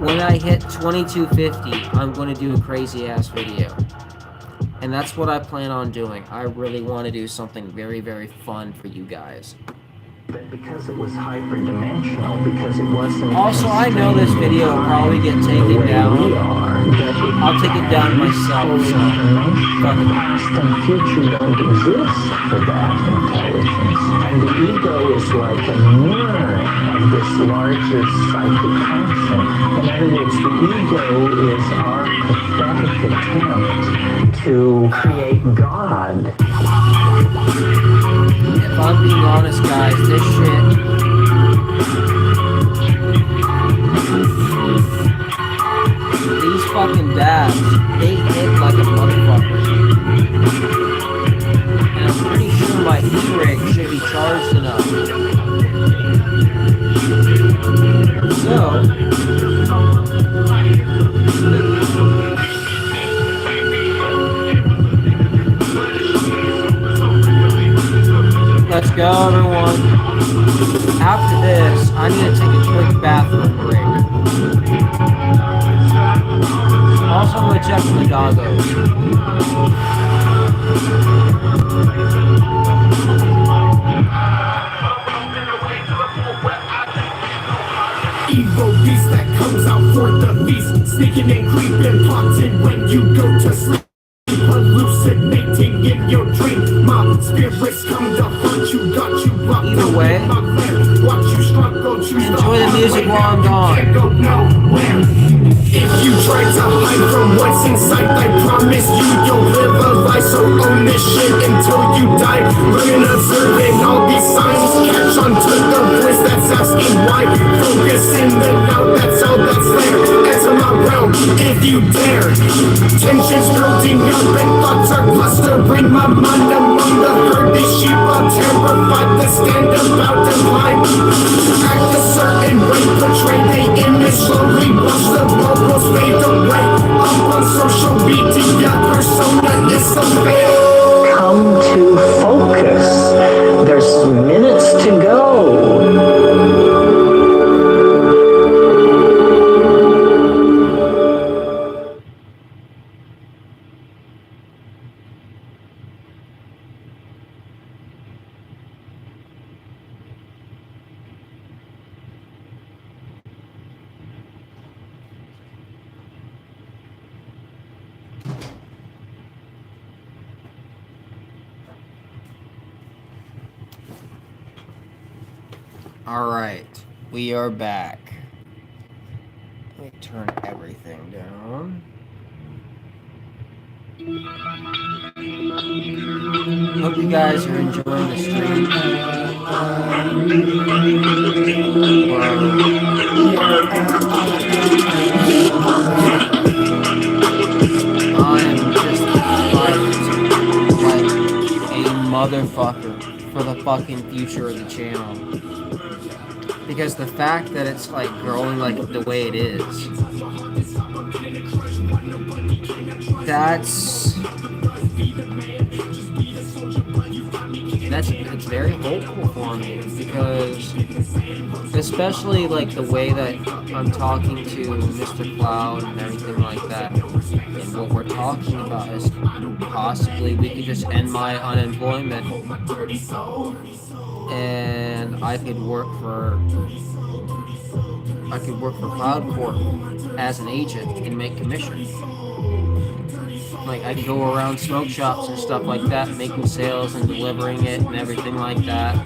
When I hit 2,250, I'm going to do a crazy ass video, and that's what I plan on doing. I really want to do something very, very fun for you guys. Because it was hyperdimensional, because it wasn't... Also, I know this video will probably get taken down. I'll take it down myself, so... But the past and future don't exist for that intelligence. And the ego is like a mirror of this larger psychic function. In other words, the ego is our pathetic attempt to create God. If I'm being honest, guys, this shit E-rig should be charged enough. So, let's go, everyone. After this, I need to take a quick bathroom break. Also, I'm gonna check the doggos. Evil beast that comes out for the feast, sneaking and creeping, plotting when you go to sleep. Hallucinating in your dream, my spirits come to haunt you, got you locked. Either way, watch you struggle, enjoy the music while I'm gone. Can't go nowhere. If you try to hide from what's inside, I promise you'll live a life. So own this shit until you die. Learn observing all these signs, catch on to the voice that's asking why. Focus in the now, that's all that's there. Enter my realm if you dare. Tensions building up and thoughts are clustering. My mind among the herd, these sheep are terrified to stand about to climb. Act a certain way, portray the image slowly. Watch the logos fade away. Up on social media, persona is a fail. Come to focus. There's minutes to go. Alright, we are back. Let me turn everything down. Hope you guys are enjoying the stream. I'm just like a motherfucker for the fucking future of the channel. Because the fact that it's like growing like the way it is, it's very hopeful for me, because especially like the way that I'm talking to Mr. Cloud and everything like that, and what we're talking about is possibly we could just end my unemployment and I could work for Cloud Corp as an agent and make commission. Like, I could go around smoke shops and stuff like that, making sales and delivering it and everything like that.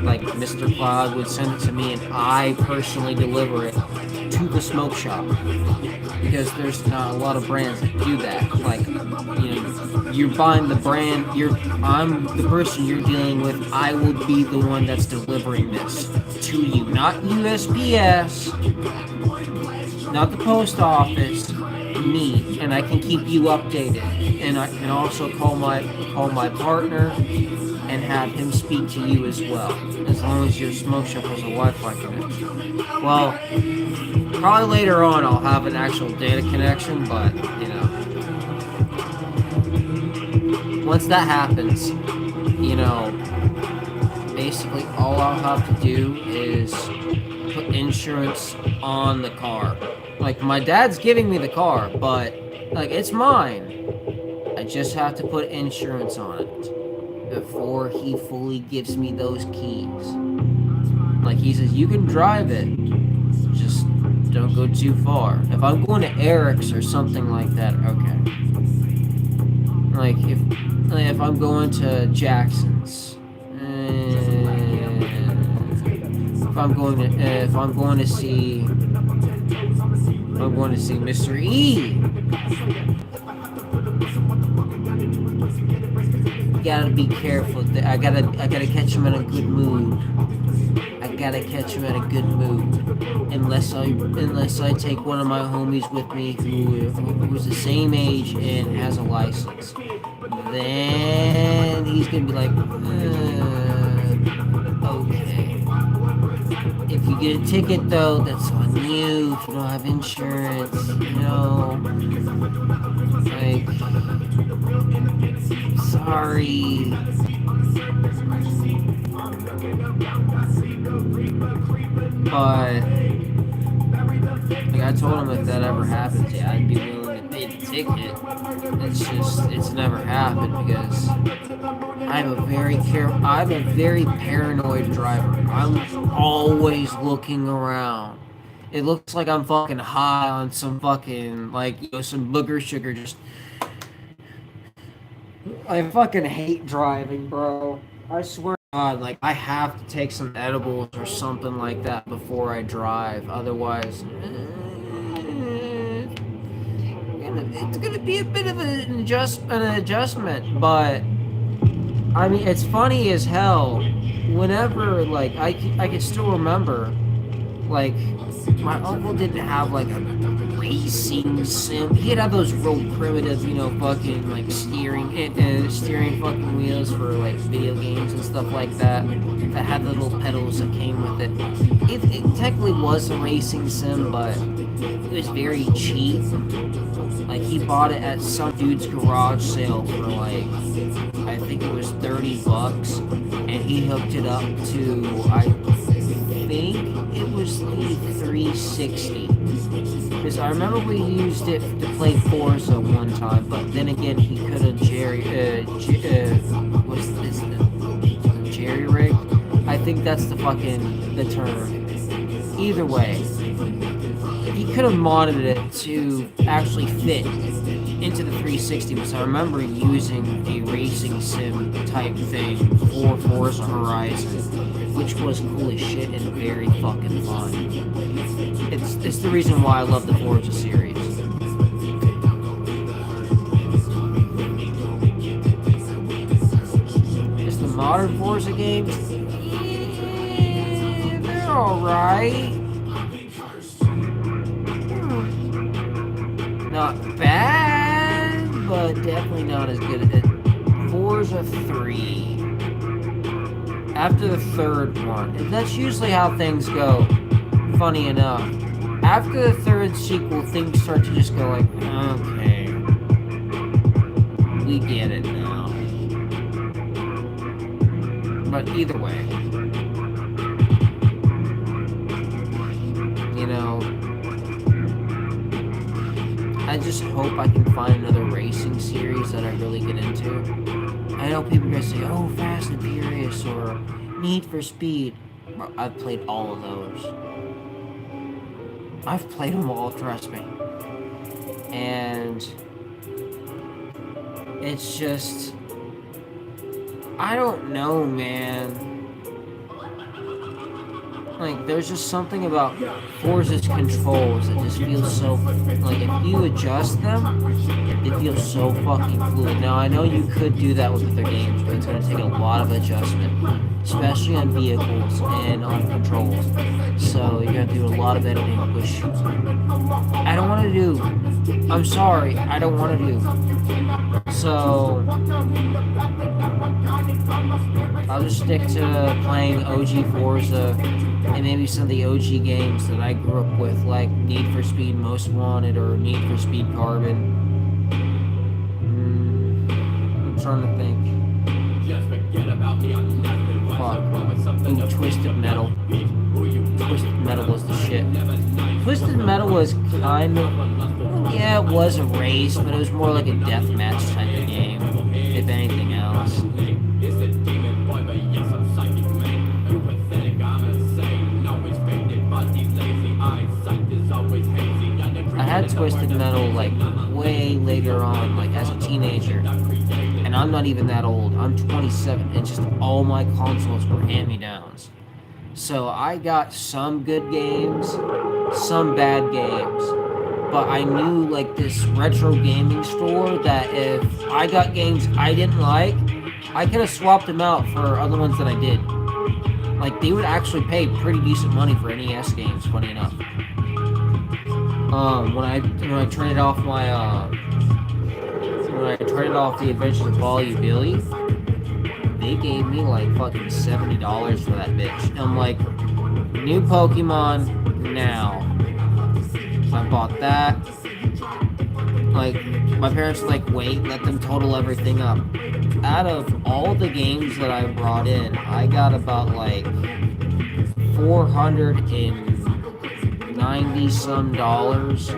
Like, Mr. Cloud would send it to me and I personally deliver it to the smoke shop. Because there's not a lot of brands that do that. Like, you know, you're buying the brand, I'm the person you're dealing with, I will be the one that's delivering this to you. Not USPS, not the post office, me, and I can keep you updated. And I can also call my partner and have him speak to you as well, as long as your smoke shop has a Wi-Fi connection. Well, probably later on I'll have an actual data connection, but you know, once that happens, you know, basically all I'll have to do is put insurance on the car. Like, my dad's giving me the car, but like, it's mine. I just have to put insurance on it before he fully gives me those keys. Like, he says, you can drive it, just don't go too far. If I'm going to Eric's or something like that, okay. Like, if I'm going to Jackson's, if I'm going to see Mr. E, you gotta be careful. I gotta catch him in a good mood. Unless I take one of my homies with me who's the same age and has a license. Then he's gonna be like, Okay. If you get a ticket, though, that's on you. If you don't have insurance, you know. Like, sorry. But, like, I told him if that ever happened, yeah, I'd be willing to pay the ticket. It's never happened because I'm a very paranoid driver. I'm always looking around. It looks like I'm fucking high on some fucking, like, you know, some booger sugar. Just, I fucking hate driving, bro. I swear to God, like, I have to take some edibles or something like that before I drive. Otherwise, it's gonna be a bit of an adjustment. But I mean, it's funny as hell. Whenever, like, I can still remember, like, my uncle didn't have, like, a racing sim. He'd have those real primitive, you know, fucking, like, steering fucking wheels for, like, video games and stuff like that, that had the little pedals that came with it. It technically was a racing sim, but it was very cheap. Like, he bought it at some dude's garage sale for, like, I think it was $30, and he hooked it up to, I think it was the 360. Because I remember we used it to play Forza one time, but then again, he could have jerry rig? I think that's the term. Either way, he could have modded it to actually fit into the 360, because I remember using a racing sim type thing for Forza Horizon, which was cool as shit and very fucking fun. It's the reason why I love the Forza series. It's the modern Forza games, yeah, they're alright. Not bad, but definitely not as good as Forza 3. After the third one, and that's usually how things go, funny enough. After the third sequel, things start to just go like, okay, we get it now. But either way, you know, I just hope I can find another racing series that I really get into. I know people are going to say, oh, Fast and Furious or Need for Speed. I've played all of those. I've played them all, trust me. And it's just, I don't know, man. Like, there's just something about Forza's controls that just feels so, like, if you adjust them, it feels so fucking fluid. Now, I know you could do that with other games, but it's going to take a lot of adjustment, especially on vehicles and on controls. So, you're going to do a lot of editing, which I don't want to do. I'm sorry, I don't want to do. So, I'll just stick to playing OG Forza and maybe some of the OG games that I grew up with, like Need for Speed Most Wanted or Need for Speed Carbon. I'm trying to think. Fuck. Ooh, Twisted Metal. Twisted Metal was the shit. Twisted Metal was kind of... Yeah, it was a race, but it was more like a deathmatch type of game, if anything else. I had Twisted Metal, like, way later on, like, as a teenager. And I'm not even that old. I'm 27, and just all my consoles were hand-me-downs. So I got some good games, some bad games. But I knew, like, this retro gaming store that if I got games I didn't like, I could have swapped them out for other ones that I did. Like, they would actually pay pretty decent money for NES games, funny enough. When I traded off my, when I traded off the Adventures of Wally Billy, they gave me like fucking $70 for that bitch. And I'm like, new Pokemon now. I bought that. Like, my parents were like, wait, let them total everything up. Out of all the games that I brought in, I got about like 490 some dollars.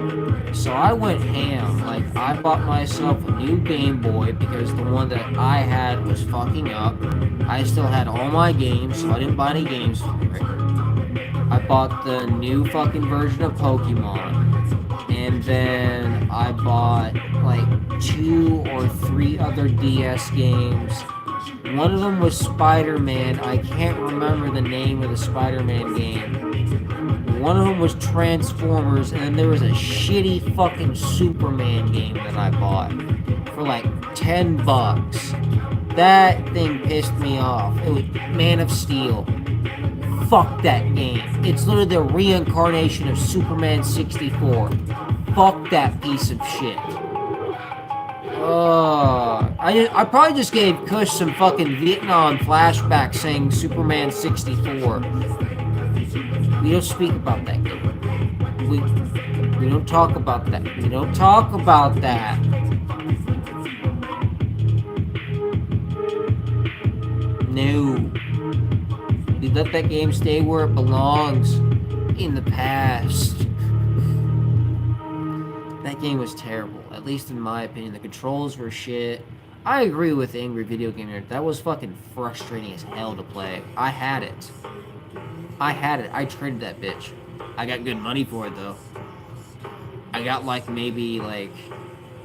So I went ham. Like, I bought myself a new Game Boy because the one that I had was fucking up. I still had all my games, so I didn't buy any games for it. I bought the new fucking version of Pokemon. And then I bought like 2 or 3 other DS games. One of them was Spider-Man. I can't remember the name of the Spider-Man game. One of them was Transformers, and then there was a shitty fucking Superman game that I bought for like $10. That thing pissed me off. It was Man of Steel. Fuck that game. It's literally the reincarnation of Superman 64. Fuck that piece of shit. I probably just gave Kush some fucking Vietnam flashbacks saying Superman 64. We don't speak about that game. We don't talk about that. We don't talk about that. No. We let that game stay where it belongs. In the past. That game was terrible. At least in my opinion. The controls were shit. I agree with Angry Video Gamer. That was fucking frustrating as hell to play. I had it. I traded that bitch. I got good money for it though. I got like maybe like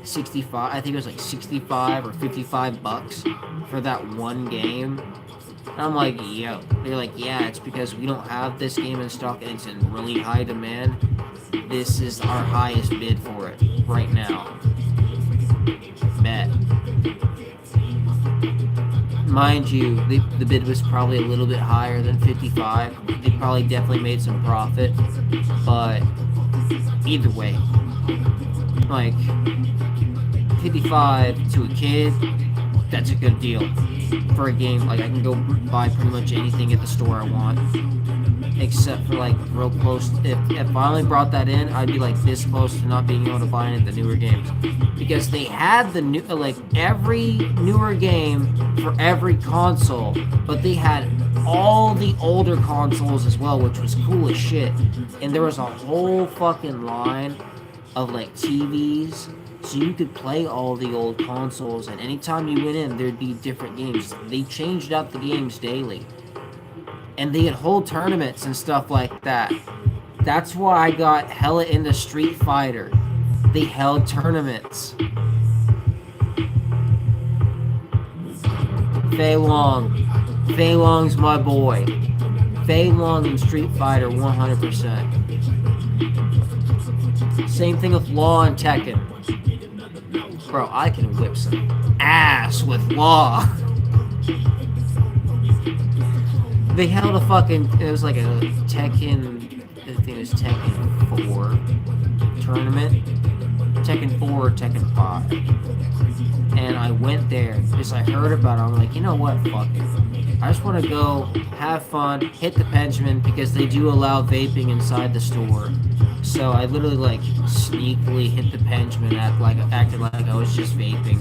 65. I think it was like 65 or $55 for that one game. And I'm like, yo. They're like, yeah, it's because we don't have this game in stock and it's in really high demand. This is our highest bid for it right now. Bet. Mind you, the bid was probably a little bit higher than 55. They probably definitely made some profit. But either way, like 55 to a kid, that's a good deal for a game. Like, I can go buy pretty much anything at the store I want, except for like real close. If I only brought that in, I'd be like this close to not being able to buy any of the newer games, because they had the new, like every newer game for every console, but they had all the older consoles as well, which was cool as shit. And there was a whole fucking line of like TVs, so you could play all the old consoles, and anytime you went in, there'd be different games. They changed out the games daily. And they had whole tournaments and stuff like that. That's why I got hella into Street Fighter. They held tournaments. Fei Long. Fei Long's my boy. Fei Long in Street Fighter, 100%. Same thing with Law and Tekken. Bro, I can whip some ass with Law. They held a fucking, it was like a Tekken, I think it was Tekken 4 tournament. Tekken 4 or Tekken 5. And I went there because I heard about it. I'm like, you know what, fuck it. I just want to go, have fun, hit the Benjamin, because they do allow vaping inside the store. So I literally like sneakily hit the Benjamin, acted like I was just vaping.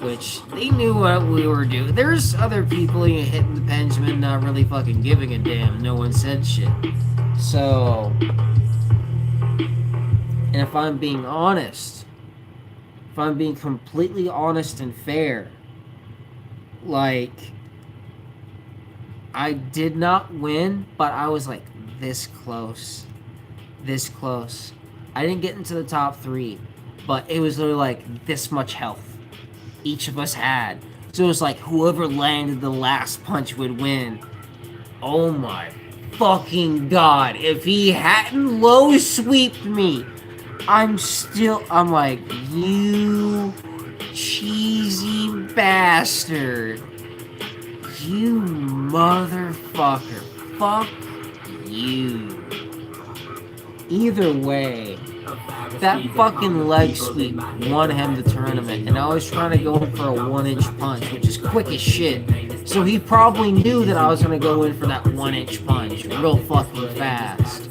Which, they knew what we were doing. There's other people hitting the Benjamin not really fucking giving a damn. No one said shit. So, and if I'm being honest, if I'm being completely honest and fair, like, I did not win, but I was like this close. This close. I didn't get into the top 3, but it was literally like this much health each of us had. So it was like whoever landed the last punch would win. Oh my fucking god. If he hadn't low sweeped me, I'm like, you cheesy bastard. You motherfucker. Fuck you. Either way, that fucking leg sweep won him the tournament, and I was trying to go in for a 1-inch punch, which is quick as shit. So he probably knew that I was gonna go in for that 1-inch punch real fucking fast.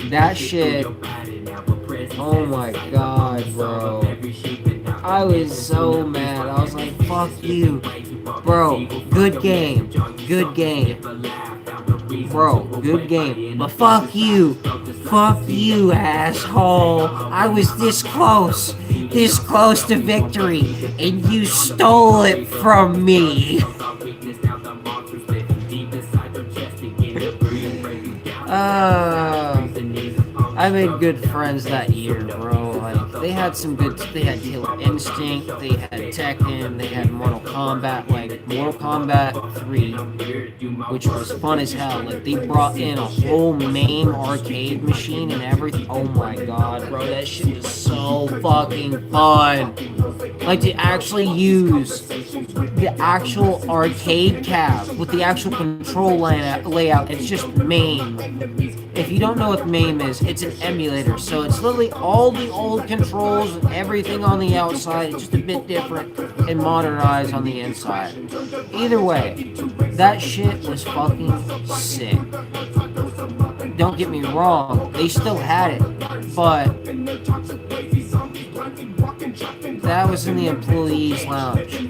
That shit, oh my god, bro. I was so mad. I was like, fuck you. Bro, good game. Good game. Bro, good game. But fuck you. Fuck you, asshole. I was this close to victory, and you stole it from me. I made good friends that year, bro. Like, they had Killer Instinct, they had Tekken, they had Mortal Kombat, like Mortal Kombat 3, which was fun as hell. Like, they brought in a whole main arcade machine and everything. Oh my god, bro, that shit was so fucking fun. Like, to actually use the actual arcade cab with the actual control layout, it's just MAME. If you don't know what MAME is, it's an emulator, so it's literally all the old controls and everything on the outside. It's just a bit different and modernized on the inside. Either way, that shit was fucking sick. Don't get me wrong, they still had it, but that was in the employees' lounge.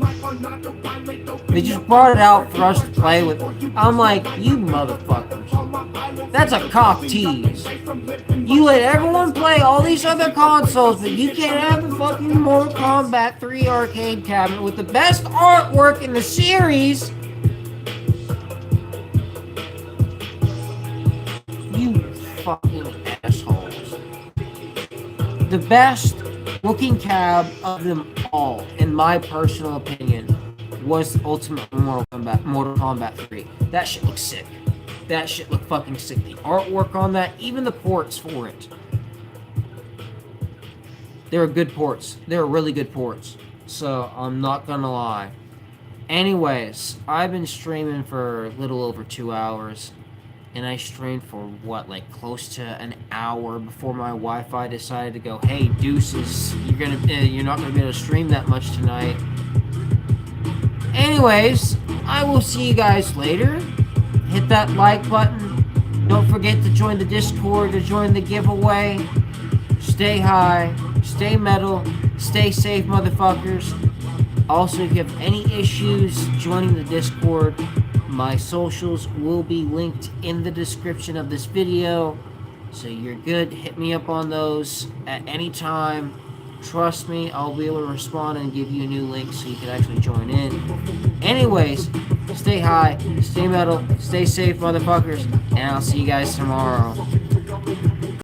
They just brought it out for us to play with. I'm like, you motherfuckers. That's a cock tease. You let everyone play all these other consoles, but you can't have the fucking Mortal Kombat 3 arcade cabinet with the best artwork in the series. You fucking assholes. The best looking cab of them all, in my personal opinion, was the Ultimate Mortal Kombat 3. That shit looks sick. That shit looked fucking sick. The artwork on that, even the ports for it. They were good ports. They were really good ports. So, I'm not gonna lie. Anyways, I've been streaming for a little over 2 hours. And I streamed for, what, like close to an hour before my Wi-Fi decided to go, hey, deuces, you're not gonna be able to stream that much tonight. Anyways, I will see you guys later. Hit that like button. Don't forget to join the Discord to join the giveaway. Stay high, stay metal, stay safe, motherfuckers. Also, if you have any issues joining the Discord, my socials will be linked in the description of this video. So you're good. Hit me up on those at any time. Trust me, I'll be able to respond and give you a new link so you can actually join in. Anyways, stay high, stay metal, stay safe, motherfuckers, and I'll see you guys tomorrow.